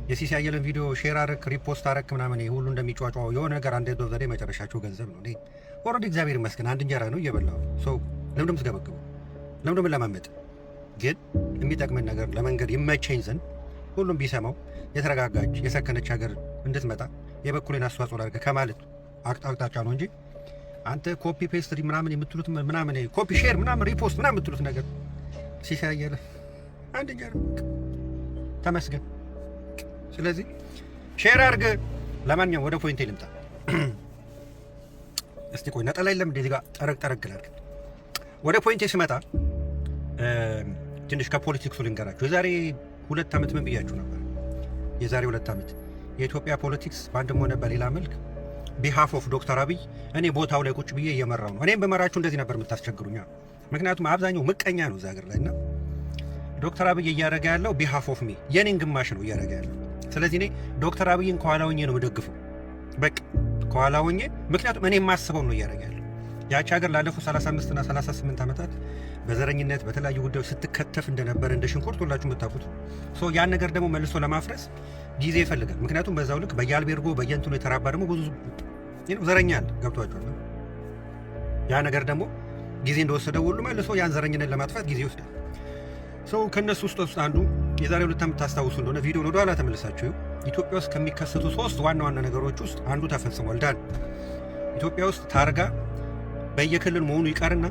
የሲሲ አየለን ቪዲዮ ሼር አረክ ሪፖስት አረክ ምናምን ሁሉ እንደሚጫጫው የሆነ ነገር አንድ ዘዴ መጨረሻቸው ገንዘብ ነው። ኦልሬዲ እግዚአብሔር ይመስገን አንድ እንጀራ ነው እየበላሁ ሰው ለምንድን የምትገበግቡ ለምንድን የምንለማመጥ? ግን የሚጠቅምን ነገር ለመንገድ ይመቸኝ ዘንድ ሁሉም ቢሰማው የተረጋጋች የሰከነች ሀገር እንድትመጣ የበኩሌን አስተዋጽኦ ላድርግ ከማለት አቅጣጫ ነው እንጂ አንተ ኮፒ ፔስት ምናምን የምትሉት ምናምን ኮፒ ሼር ምናምን ሪፖስት ምናምን የምትሉት ነገር ሲሳይ አየለ አንድ እንጀራ ተመስገን። ስለዚህ ሼር አድርግ። ለማንኛውም ወደ ፖይንቴ ልምጣ። እስቲ ቆይ ነጠላ የለም እንደዚህ ጋር ጠረግ ላድርግ። ወደ ፖይንቴ ስመጣ ትንሽ ከፖለቲክሱ ልንገራችሁ። የዛሬ 2 ዓመት ምን ብያችሁ ነበር? የዛሬ 2 ዓመት የኢትዮጵያ ፖለቲክስ በአንድም ሆነ በሌላ መልክ ቢሃፍ ኦፍ ዶክተር አብይ እኔ ቦታው ላይ ቁጭ ብዬ እየመራው ነው። እኔም በመራችሁ እንደዚህ ነበር የምታስቸግሩኛ። ምክንያቱም አብዛኛው ምቀኛ ነው እዛ ሀገር ላይ እና ዶክተር አብይ እያደረገ ያለው ቢሃፍ ኦፍ ሚ የኔን ግማሽ ነው እያደረገ ያለው። ስለዚህ እኔ ዶክተር አብይን ከኋላ ሆኜ ነው የምደግፈው። በቃ ከኋላ ሆኜ፣ ምክንያቱም እኔ የማስበው ነው እያደረገ ያለው። ያቺ ሀገር ላለፉት 35 እና 38 ዓመታት በዘረኝነት በተለያዩ ጉዳዮች ስትከተፍ እንደነበረ እንደ ሽንኩርት ሁላችሁ የምታውቁት ነው። ያን ነገር ደግሞ መልሶ ለማፍረስ ጊዜ ይፈልጋል። ምክንያቱም በዛው ልክ በየአልቤርጎ በየእንትኑ የተራባ ደግሞ ብዙ ዘረኛ አለ። ገብቷቸዋል። ያ ነገር ደግሞ ጊዜ እንደወሰደው ሁሉ መልሶ ያን ዘረኝነት ለማጥፋት ጊዜ ይወስዳል። ከእነሱ ውስጥ አንዱ የዛሬ 2 ዓመት ታስታውሱ እንደሆነ ቪዲዮን ወደ ኋላ ተመልሳችሁ ኢትዮጵያ ውስጥ ከሚከሰቱ 3 ዋና ዋና ነገሮች ውስጥ አንዱ ተፈጽሟል። ኢትዮጵያ ውስጥ ታርጋ በየክልል መሆኑ ይቀርና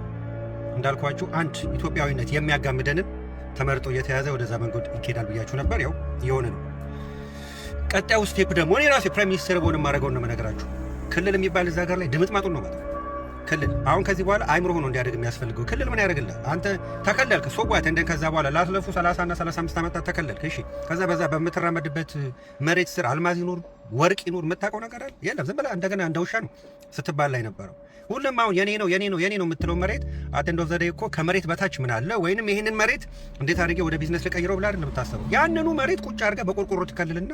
እንዳልኳችሁ አንድ ኢትዮጵያዊነት የሚያጋምደንን ተመርጦ እየተያዘ ወደዛ መንገድ ይኬዳል ብያችሁ ነበር። ያው የሆነ ነው። ቀጣዩ ስቴፕ ደግሞ እኔ ራሴ ፕራይም ሚኒስትር በሆነ የማደርገውን ነው የምነግራችሁ። ክልል የሚባል እዛ ሀገር ላይ ድምጥማጡን ነው ማለት ክልል አሁን ከዚህ በኋላ አይምሮ ሆኖ እንዲያደግ የሚያስፈልገው ክልል ምን ያደርግልህ? አንተ ተከለልክ ሶጓት እንደን ከዛ በኋላ ላስለፉ 30 እና 35 ዓመታት ተከለልክ። እሺ ከዛ በዛ በምትራመድበት መሬት ስር አልማዝ ይኖር ወርቅ ይኖር የምታውቀው ነገር አለ? የለም። ዝም ብለህ እንደገና እንደ ውሻ ነው ስትባል ላይ ነበረው። ሁሉም አሁን የኔ ነው የምትለው መሬት አተንዶ ዘዴ እኮ ከመሬት በታች ምን አለ? ወይንም ይሄንን መሬት እንዴት አድርጌ ወደ ቢዝነስ ልቀይረው ብላ አይደለም የምታስበው። ያንኑ መሬት ቁጭ አድርገህ በቆርቆሮ ትከልልና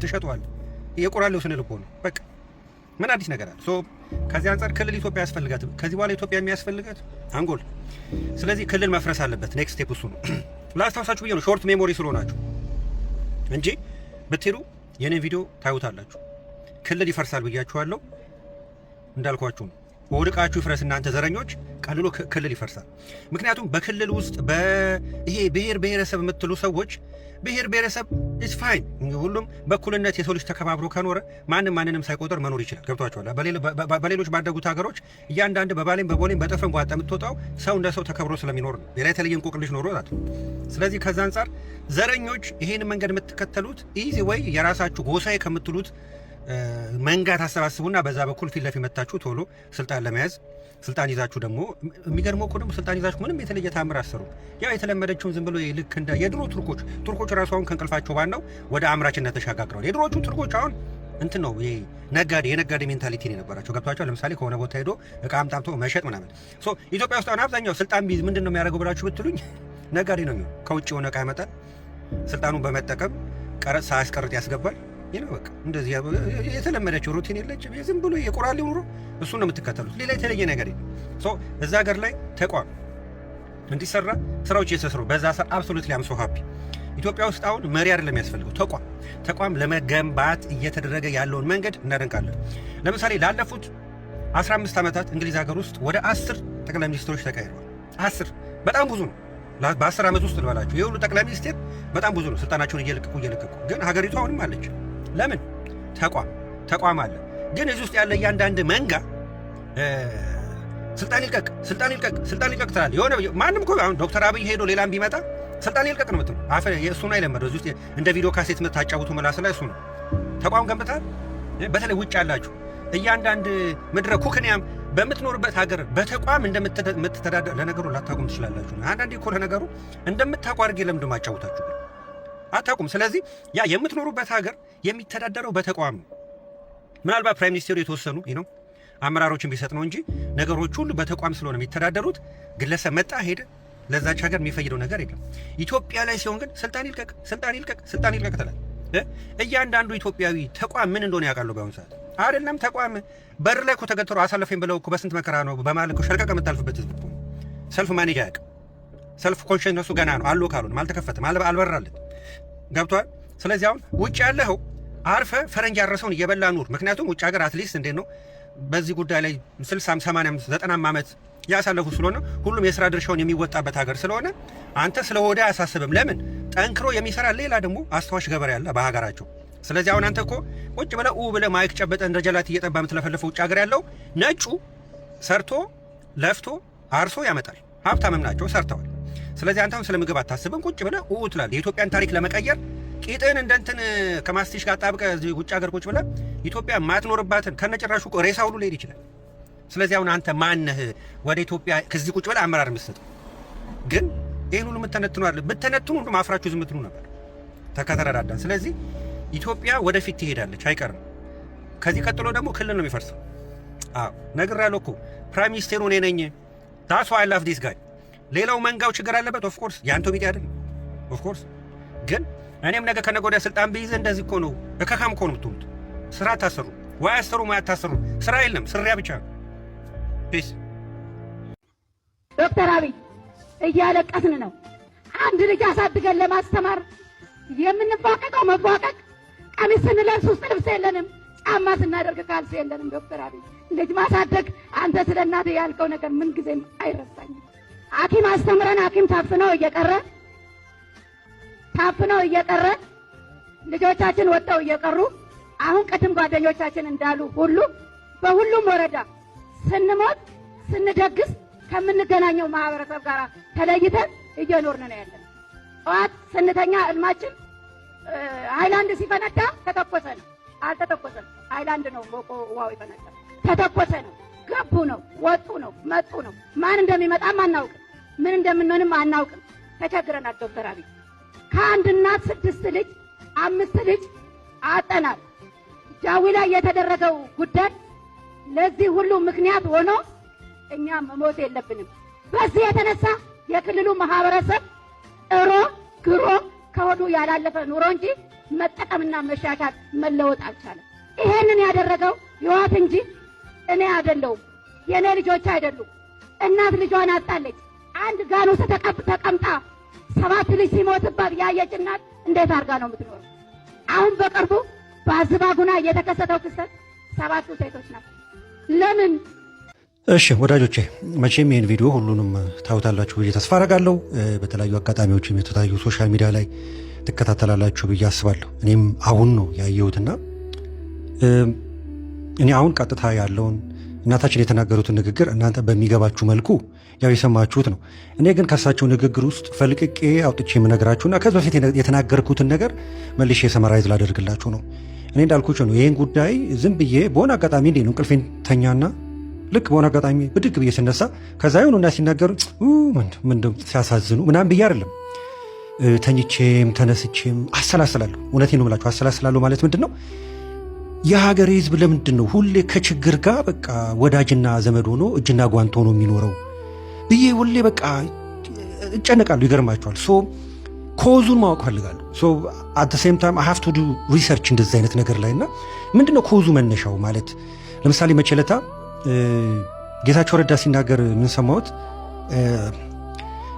ትሸጠዋለህ። የቆራሌው ስንል እኮ ነው በቃ ምን አዲስ ነገር አለ? ከዚህ አንጻር ክልል ኢትዮጵያ ያስፈልጋት። ከዚህ በኋላ ኢትዮጵያ የሚያስፈልጋት አንጎል። ስለዚህ ክልል መፍረስ አለበት። ኔክስት ስቴፕ እሱ ነው። ላስታውሳችሁ ብዬ ነው ሾርት ሜሞሪ ስለሆናችሁ እንጂ ብትሄዱ የኔን ቪዲዮ ታዩታላችሁ። ክልል ይፈርሳል ብያችኋለሁ። እንዳልኳችሁ ነው። ወድቃችሁ ይፍረስ እናንተ ዘረኞች። ቀልሎ ክልል ይፈርሳል። ምክንያቱም በክልል ውስጥ ይሄ ብሔር ብሔረሰብ የምትሉ ሰዎች ብሔር ብሔረሰብ ኢዝ ፋይን። ሁሉም በእኩልነት የሰው ልጅ ተከባብሮ ከኖረ ማንንም ሳይቆጠር መኖር ይችላል። ገብቷቸዋል። በሌሎች ባደጉት ሀገሮች እያንዳንድ በባሌም በቦሌም በጥፍርም ጓጣ የምትወጣው ሰው እንደ ሰው ተከብሮ ስለሚኖር ነው። ሌላ የተለየ እንቆቅልሽ ኖሮ ናት። ስለዚህ ከዛ አንጻር ዘረኞች ይሄን መንገድ የምትከተሉት ኢዚ ወይ የራሳችሁ ጎሳዬ ከምትሉት መንጋ ታሰባስቡና በዛ በኩል ፊት ለፊት መታችሁ ቶሎ ስልጣን ለመያዝ ስልጣን ይዛችሁ ደግሞ የሚገርመው እኮ ደግሞ ስልጣን ይዛችሁ ምንም የተለየ ታምር አሰሩ። ያው የተለመደችውን ዝም ብሎ ልክ እንደ የድሮ ቱርኮች ራሱ አሁን ከእንቅልፋቸው ባነው ወደ አምራችነት ተሻጋግረዋል። የድሮቹ ቱርኮች አሁን እንትን ነው የነጋዴ ሜንታሊቲ ነው የነበራቸው። ገብቷቸው ለምሳሌ ከሆነ ቦታ ሄዶ እቃ አምጣምቶ መሸጥ ምናምን። ኢትዮጵያ ውስጥ አሁን አብዛኛው ስልጣን ቢይዝ ምንድን ነው የሚያደርገው ብላችሁ ብትሉኝ ነጋዴ ነው የሚሆነው። ከውጭ የሆነ እቃ ያመጣል፣ ስልጣኑን በመጠቀም ቀረጥ ሳያስቀርጥ ያስገባል። በቃ እንደዚህ የተለመደችው ሩቲን የለች። ዝም ብሎ የቆራሌው ኑሮ እሱን ነው የምትከተሉት። ሌላ የተለየ ነገር የለም። እዛ ሀገር ላይ ተቋም እንዲሰራ ስራዎች እየተሰሩ በዛ ሰር አብሶሉትሊ አም ሶ ሃፒ ኢትዮጵያ ውስጥ አሁን መሪ አይደለም የሚያስፈልገው፣ ተቋም ለመገንባት እየተደረገ ያለውን መንገድ እናደንቃለን። ለምሳሌ ላለፉት 15 ዓመታት እንግሊዝ ሀገር ውስጥ ወደ 10 ጠቅላይ ሚኒስትሮች ተቀይረዋል። 10 በጣም ብዙ ነው። በ10 ዓመት ውስጥ ልበላችሁ የሁሉ ጠቅላይ ሚኒስትር በጣም ብዙ ነው። ስልጣናቸውን እየለቀቁ ግን ሀገሪቱ አሁንም አለች። ለምን? ተቋም አለ። ግን እዚህ ውስጥ ያለ እያንዳንድ መንጋ ስልጣን ይልቀቅ ትላለህ። የሆነ ማንም እኮ አሁን ዶክተር አብይ ሄዶ ሌላም ቢመጣ ስልጣን ይልቀቅ ነው የምትለው። እሱን አይለመደው። እዚህ ውስጥ እንደ ቪዲዮ ካሴት የምታጫውቱ መላስ ላይ እሱ ነው። ተቋም ገንብታል። በተለይ ውጭ ያላችሁ እያንዳንድ ምድረ ኩክንያም በምትኖርበት ሀገር በተቋም እንደምትተዳደር ለነገሩ ላታቁም ትችላላችሁ። አንዳንዴ እኮ ለነገሩ እንደምታውቁ አድርጌ ለምንድን ነው ማጫውታችሁ? አታቁም። ስለዚህ ያ የምትኖሩበት ሀገር የሚተዳደረው በተቋም ነው። ምናልባት ፕራይም ሚኒስቴሩ የተወሰኑ ነው አመራሮችን ቢሰጥ ነው እንጂ ነገሮች ሁሉ በተቋም ስለሆነ የሚተዳደሩት ግለሰብ መጣ ሄደ ለዛች ሀገር የሚፈይደው ነገር የለም። ኢትዮጵያ ላይ ሲሆን ግን ስልጣን ይልቀቅ ትላል። እያንዳንዱ ኢትዮጵያዊ ተቋም ምን እንደሆነ ያውቃሉ። በአሁኑ ሰዓት አይደለም ተቋም በር ላይ እኮ ተገትሮ አሳለፈኝ ብለው እኮ በስንት መከራ ነው በማለት እኮ ሸርቀቅ የምታልፍበት ህዝብ እኮ ሰልፍ ማኔጅ አያውቅም። ሰልፍ ኮንሽንሱ ገና ነው። አሎ ካሉን አልተከፈተም፣ አልበራለት ገብቷል። ስለዚህ አሁን ውጭ ያለኸው አርፈ ፈረንጅ ያረሰውን እየበላ ኑር። ምክንያቱም ውጭ ሀገር አትሊስት እንዴት ነው በዚህ ጉዳይ ላይ 60 80 90 ዓመት ያሳለፉ ስለሆነ ሁሉም የስራ ድርሻውን የሚወጣበት ሀገር ስለሆነ አንተ ስለ ሆዳ አያሳስብም። ለምን ጠንክሮ የሚሰራ ሌላ ደግሞ አስተዋሽ ገበሬ አለ በሀገራቸው። ስለዚህ አሁን አንተ እኮ ቁጭ ብለህ ብለህ ማይክ ጨበጠ እንደ ጀላት እየጠባ የምትለፈልፈው ውጭ ሀገር ያለው ነጩ ሰርቶ ለፍቶ አርሶ ያመጣል። ሀብታምም ናቸው ሰርተዋል። ስለዚህ አንተ አሁን ስለ ምግብ አታስብም። ቁጭ ብለህ ትላለህ። የኢትዮጵያን ታሪክ ለመቀየር ቂጥን እንደንትን ከማስቲሽ ጋር ጣብቀህ እዚህ ውጭ ሀገር ቁጭ ብለህ ኢትዮጵያ ማትኖርባትን ከነጭራሹ ሬሳ ሁሉ ሊሄድ ይችላል። ስለዚህ አሁን አንተ ማነህ ወደ ኢትዮጵያ ከዚህ ቁጭ ብለህ አመራር የምትሰጠው? ግን ይህን ሁሉ የምትተነትኑ አለ ብትተነትኑ ሁሉ ማፍራችሁ ዝም ትሉ ነበር ከተረዳዳን። ስለዚህ ኢትዮጵያ ወደፊት ትሄዳለች አይቀርም። ከዚህ ቀጥሎ ደግሞ ክልል ነው የሚፈርሰው። ነግሬያለሁ እኮ ፕራይም ሚኒስቴሩ እኔ ነኝ። ዳስ ዋይ አይ ላቭ ዲስ ጋይ። ሌላው መንጋው ችግር አለበት ኦፍኮርስ፣ የአንተው ቢጤ አይደለም ኦፍኮርስ። ግን እኔም ነገ ከነገ ወዲያ ስልጣን ብይዘህ እንደዚህ እኮ ነው እከካም እኮ ነው የምትሆኑት። ስራ አታሰሩ ወይ አሰሩ ወይ አታሰሩ፣ ስራ የለም ስሪያ ብቻ ነው። ፒስ። ዶክተር አብይ እያለቀስን ነው። አንድ ልጅ አሳድገን ለማስተማር የምንቧቀቀው መቧቀቅ፣ ቀሚስ ስንለብስ ውስጥ ልብስ የለንም፣ ጫማ ስናደርግ ካልሲ የለንም። ዶክተር አብይ ልጅ ማሳደግ አንተ ስለ እናትህ ያልከው ነገር ምን ጊዜም አይረሳኝም። ሐኪም አስተምረን ሐኪም ታፍነው እየቀረ ልጆቻችን ወጥተው እየቀሩ አሁን ቅድም ጓደኞቻችን እንዳሉ ሁሉ በሁሉም ወረዳ ስንሞት ስንደግስ ከምንገናኘው ማህበረሰብ ጋር ተለይተን እየኖርን ነው ያለን። ጠዋት ስንተኛ እልማችን ሃይላንድ ሲፈነዳ ተተኮሰ ነው። አልተተኮሰም። ሃይላንድ ነው ሞቆ ዋው ይፈነዳ። ተተኮሰ ነው። ገቡ ነው፣ ወጡ ነው፣ መጡ ነው። ማን እንደሚመጣም አናውቅም፣ ምን እንደምንሆንም አናውቅም። ተቸግረናል። ዶክተር አብይ ከአንድ እናት 6 ልጅ 5 ልጅ አጠናል። ጃዊ ላይ የተደረገው ጉዳይ ለዚህ ሁሉ ምክንያት ሆኖ እኛም መሞት የለብንም። በዚህ የተነሳ የክልሉ ማህበረሰብ ጥሮ ግሮ ከሆዱ ያላለፈ ኑሮ እንጂ መጠቀምና መሻሻል መለወጥ አልቻለም። ይሄንን ያደረገው ይዋት እንጂ እኔ አይደለሁም፣ የኔ ልጆች አይደሉም። እናት ልጇን አጣለች። አንድ ጋን ውስጥ ተቀምጣ 7 ልጅ ሲሞትባት ያየች እናት እንዴት አድርጋ ነው የምትኖረው? አሁን በቅርቡ በአዝባጉና የተከሰተው ክስተት 7 ሴቶች ናቸው። ለምን? እሺ ወዳጆቼ መቼም ይህን ቪዲዮ ሁሉንም ታዩታላችሁ ብዬ ተስፋ አደርጋለሁ። በተለያዩ አጋጣሚዎችም የተለያዩ ሶሻል ሚዲያ ላይ ትከታተላላችሁ ብዬ አስባለሁ። እኔም አሁን ነው ያየሁትና እኔ አሁን ቀጥታ ያለውን እናታችን የተናገሩትን ንግግር እናንተ በሚገባችሁ መልኩ ያው የሰማችሁት ነው። እኔ ግን ከሳቸው ንግግር ውስጥ ፈልቅቄ አውጥቼ የምነግራችሁና ከዚህ በፊት የተናገርኩትን ነገር መልሼ ሰመራይዝ ላደርግላችሁ ነው። እኔ እንዳልኩችሁ ነው። ይህን ጉዳይ ዝም ብዬ በሆነ አጋጣሚ እንዴ ነው እንቅልፌን ተኛና ልክ በሆነ አጋጣሚ ብድግ ብዬ ስነሳ ከዛ ይሁኑና ሲናገሩ ምንድነው ሲያሳዝኑ ምናምን ብዬ አይደለም። ተኝቼም ተነስቼም አሰላስላለሁ። እውነቴን ነው የምላችሁ። አሰላስላለሁ ማለት ምንድን ነው? የሀገሬ ህዝብ ለምንድን ነው ሁሌ ከችግር ጋር በቃ ወዳጅና ዘመድ ሆኖ እጅና ጓንት ሆኖ የሚኖረው ብዬ ሁሌ በቃ እጨነቃለሁ። ይገርማችኋል። ኮዙን ማወቅ ፈልጋለሁ። አት ሴም ታይም አይ ሃቭ ቱ ዱ ሪሰርች እንደዚህ አይነት ነገር ላይ እና ምንድነው ኮዙ መነሻው ማለት ለምሳሌ መቼለታ ጌታቸው ረዳ ሲናገር ምን ሰማሁት?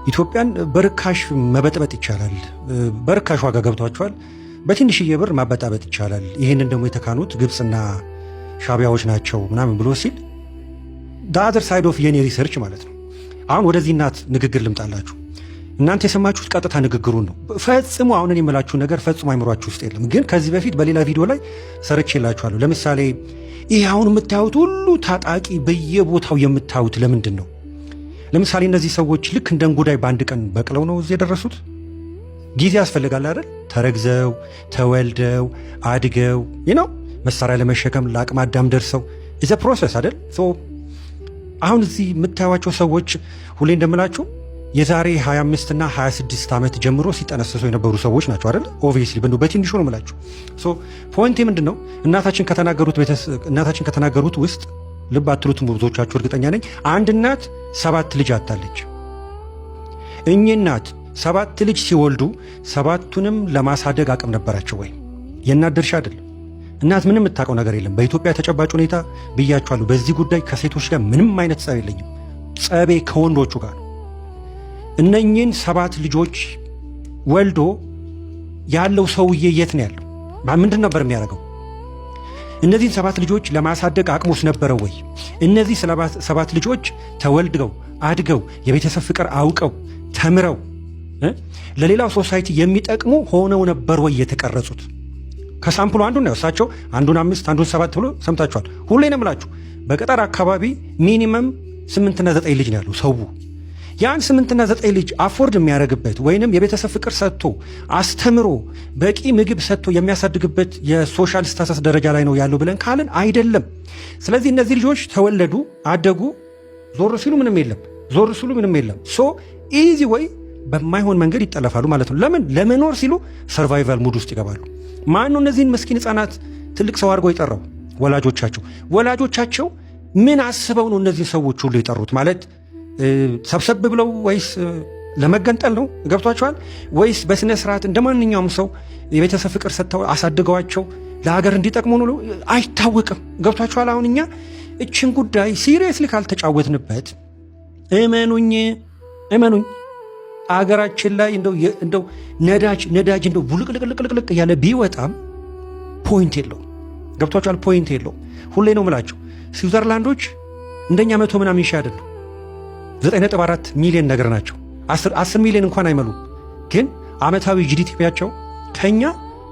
ኢትዮጵያን በርካሽ መበጥበጥ ይቻላል። በርካሽ ዋጋ ገብቷቸዋል። በትንሽዬ ብር ማበጣበጥ ይቻላል። ይህንን ደግሞ የተካኑት ግብፅና ሻቢያዎች ናቸው ምናምን ብሎ ሲል ዳዘር ሳይድ ኦፍ የኔ ሪሰርች ማለት ነው። አሁን ወደዚህ እናት ንግግር ልምጣላችሁ። እናንተ የሰማችሁት ቀጥታ ንግግሩን ነው። ፈጽሞ አሁን እኔ የምላችሁ ነገር ፈጽሞ አይምሯችሁ ውስጥ የለም። ግን ከዚህ በፊት በሌላ ቪዲዮ ላይ ሰርቼላችኋለሁ። ለምሳሌ ይህ አሁን የምታዩት ሁሉ ታጣቂ በየቦታው የምታዩት ለምንድን ነው? ለምሳሌ እነዚህ ሰዎች ልክ እንደ እንጉዳይ በአንድ ቀን በቅለው ነው እዚህ የደረሱት? ጊዜ ያስፈልጋል አይደል? ተረግዘው ተወልደው አድገው ነው መሳሪያ ለመሸከም ለአቅመ አዳም ደርሰው ኢዝ ፕሮሰስ አይደል? አሁን እዚህ የምታዩቸው ሰዎች ሁሌ እንደምላችሁ የዛሬ 25 እና 26 ዓመት ጀምሮ ሲጠነሰሱ የነበሩ ሰዎች ናቸው አይደል? ኦብቪየስሊ በትንሹ ነው የምላችሁ። ፖይንቴ ምንድን ነው? እናታችን ከተናገሩት ውስጥ ልብ አትሉትም ብዙዎቻችሁ እርግጠኛ ነኝ። አንድ እናት 7 ልጅ አታለች። እኚህ እናት 7 ልጅ ሲወልዱ 7ቱንም ለማሳደግ አቅም ነበራቸው ወይ? የእናት ድርሻ አይደለም። እናት ምንም የምታውቀው ነገር የለም። በኢትዮጵያ ተጨባጭ ሁኔታ ብያችኋለሁ። በዚህ ጉዳይ ከሴቶች ጋር ምንም አይነት ጸብ የለኝም። ጸቤ ከወንዶቹ ጋር ነው። እነኚህን 7 ልጆች ወልዶ ያለው ሰውዬ የት ነው ያለው? ምንድን ነበር የሚያደርገው? እነዚህን 7 ልጆች ለማሳደግ አቅሙስ ነበረው ወይ? እነዚህ 7 ልጆች ተወልድገው አድገው የቤተሰብ ፍቅር አውቀው ተምረው ለሌላው ሶሳይቲ የሚጠቅሙ ሆነው ነበር ወይ የተቀረጹት? ከሳምፕሉ አንዱን ነው እሳቸው አንዱን 5 አንዱን 7 ብሎ ሰምታችኋል። ሁሌ ነው የምላችሁ በገጠር አካባቢ ሚኒመም 8 እና 9 ልጅ ነው ያለው ሰው። ያን 8 እና 9 ልጅ አፎርድ የሚያደርግበት ወይንም የቤተሰብ ፍቅር ሰጥቶ አስተምሮ በቂ ምግብ ሰጥቶ የሚያሳድግበት የሶሻል ስታተስ ደረጃ ላይ ነው ያለው ብለን ካልን አይደለም። ስለዚህ እነዚህ ልጆች ተወለዱ አደጉ፣ ዞር ሲሉ ምንም የለም፣ ዞር ሲሉ ምንም የለም። ኢዚ ወይ በማይሆን መንገድ ይጠለፋሉ ማለት ነው። ለምን? ለመኖር ሲሉ ሰርቫይቫል ሙድ ውስጥ ይገባሉ። ማነው እነዚህን መስኪን ህፃናት ትልቅ ሰው አድርጎ የጠራው? ወላጆቻቸው ምን አስበው ነው እነዚህ ሰዎች ሁሉ የጠሩት? ማለት ሰብሰብ ብለው ወይስ ለመገንጠል ነው? ገብቷቸዋል? ወይስ በስነ ስርዓት እንደ ማንኛውም ሰው የቤተሰብ ፍቅር ሰጥተው አሳድገዋቸው ለሀገር እንዲጠቅሙ ነው? አይታወቅም። ገብቷቸዋል? አሁን እኛ እችን ጉዳይ ሲሪየስሊ ካልተጫወትንበት እመኑኝ አገራችን ላይ እንደው ነዳጅ እንደው ቡልቅልቅልቅልቅ እያለ ቢወጣም ፖይንት የለው። ገብቷቸዋል? ፖይንት የለው። ሁሌ ነው ምላቸው ስዊዘርላንዶች እንደኛ 100 ምናምን ሺህ አይደሉም። 9.4 ሚሊዮን ነገር ናቸው። 10 ሚሊዮን እንኳን አይመሉም። ግን አመታዊ ጂዲፒያቸው ከኛ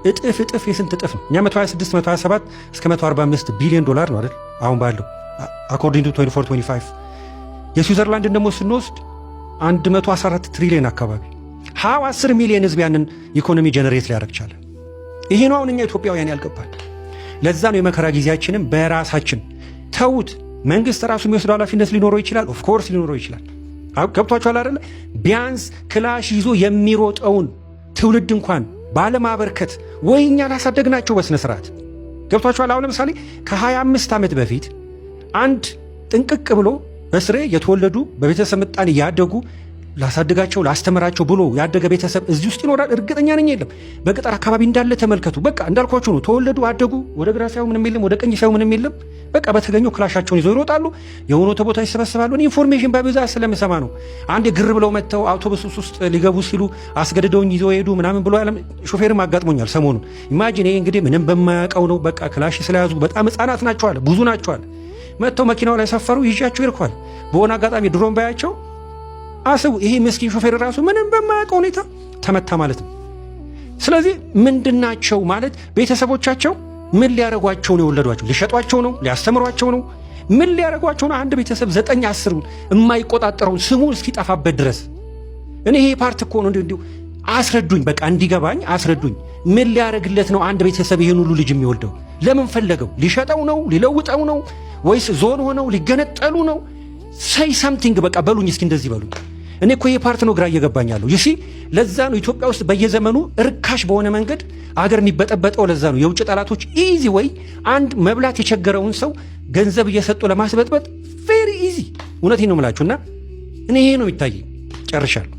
እጥፍ የስንት እጥፍ ነው? እኛ 126 127 እስከ 145 ቢሊዮን ዶላር ነው አይደል አሁን ባለው አኮርዲንግ ቱ 2425። የስዊዘርላንድን ደግሞ ስንወስድ 114 ትሪሊዮን አካባቢ 10 ሚሊዮን ህዝብ ያንን ኢኮኖሚ ጀነሬት ሊያደርግ ቻለ። ይሄ ነው አሁን እኛ ኢትዮጵያውያን ያልገባል። ለዛ ነው የመከራ ጊዜያችንን በራሳችን ተውት። መንግስት ራሱ የሚወስደው ኃላፊነት ሊኖረው ይችላል። ኦፍ ኮርስ ሊኖረው ይችላል። ገብቷችኋል አይደለ? ቢያንስ ክላሽ ይዞ የሚሮጠውን ትውልድ እንኳን ባለማበርከት ወይ እኛ ላሳደግናቸው በስነ ስርዓት። ገብቷችኋል? አሁን ለምሳሌ ከ25 ዓመት በፊት አንድ ጥንቅቅ ብሎ በስሬ የተወለዱ በቤተሰብ ምጣኔ ያደጉ ላሳድጋቸው ላስተምራቸው ብሎ ያደገ ቤተሰብ እዚህ ውስጥ ይኖራል? እርግጠኛ ነኝ የለም። በገጠር አካባቢ እንዳለ ተመልከቱ። በቃ እንዳልኳችሁ ነው። ተወለዱ አደጉ። ወደ ግራ ሳይሆን ምንም የለም፣ ወደ ቀኝ ሳይሆን ምንም የለም። በቃ በተገኘው ክላሻቸውን ይዘው ይሮጣሉ። የሆነ ቦታ ይሰበሰባሉ። ኢንፎርሜሽን በብዛት ስለምሰማ ነው። አንድ ግር ብለው መጥተው አውቶቡስ ውስጥ ሊገቡ ሲሉ አስገድደውኝ ይዘው ሄዱ ምናምን ብሎ ሾፌርም አጋጥሞኛል ሰሞኑን። ኢማጂን ይሄ እንግዲህ ምንም በማያውቀው ነው። በቃ ክላሽ ስለያዙ በጣም ህፃናት ናቸው አለ፣ ብዙ ናቸው አለ። መጥተው መኪናው ላይ ሰፈሩ፣ ይዣቸው ይልኳል። በሆነ አጋጣሚ ድሮን ባያቸው አስቡ። ይሄ ምስኪን ሾፌር ራሱ ምንም በማያውቀው ሁኔታ ተመታ ማለት ነው። ስለዚህ ምንድናቸው ማለት ቤተሰቦቻቸው ምን ሊያረጓቸው ነው የወለዷቸው? ሊሸጧቸው ነው? ሊያስተምሯቸው ነው? ምን ሊያረጓቸው ነው? አንድ ቤተሰብ 9-10 የማይቆጣጠረውን ስሙ እስኪጠፋበት ድረስ። እኔ ይሄ ፓርት እኮ ነው እንዲሁ አስረዱኝ፣ በቃ እንዲገባኝ አስረዱኝ። ምን ሊያረግለት ነው አንድ ቤተሰብ ይሄን ሁሉ ልጅ የሚወልደው? ለምን ፈለገው? ሊሸጠው ነው? ሊለውጠው ነው? ወይስ ዞን ሆነው ሊገነጠሉ ነው? ሳይ ሳምቲንግ በቃ በሉኝ እስኪ እንደዚህ በሉኝ። እኔ እኮ ይሄ ፓርት ነው ግራ እየገባኛለሁ። ይሲ ለዛ ነው ኢትዮጵያ ውስጥ በየዘመኑ እርካሽ በሆነ መንገድ አገር የሚበጠበጠው። ለዛ ነው የውጭ ጠላቶች ኢዚ ወይ አንድ መብላት የቸገረውን ሰው ገንዘብ እየሰጡ ለማስበጥበጥ ቬሪ ኢዚ። እውነቴን ነው የምላችሁና እኔ ይሄ ነው የሚታየኝ። ጨርሻለሁ።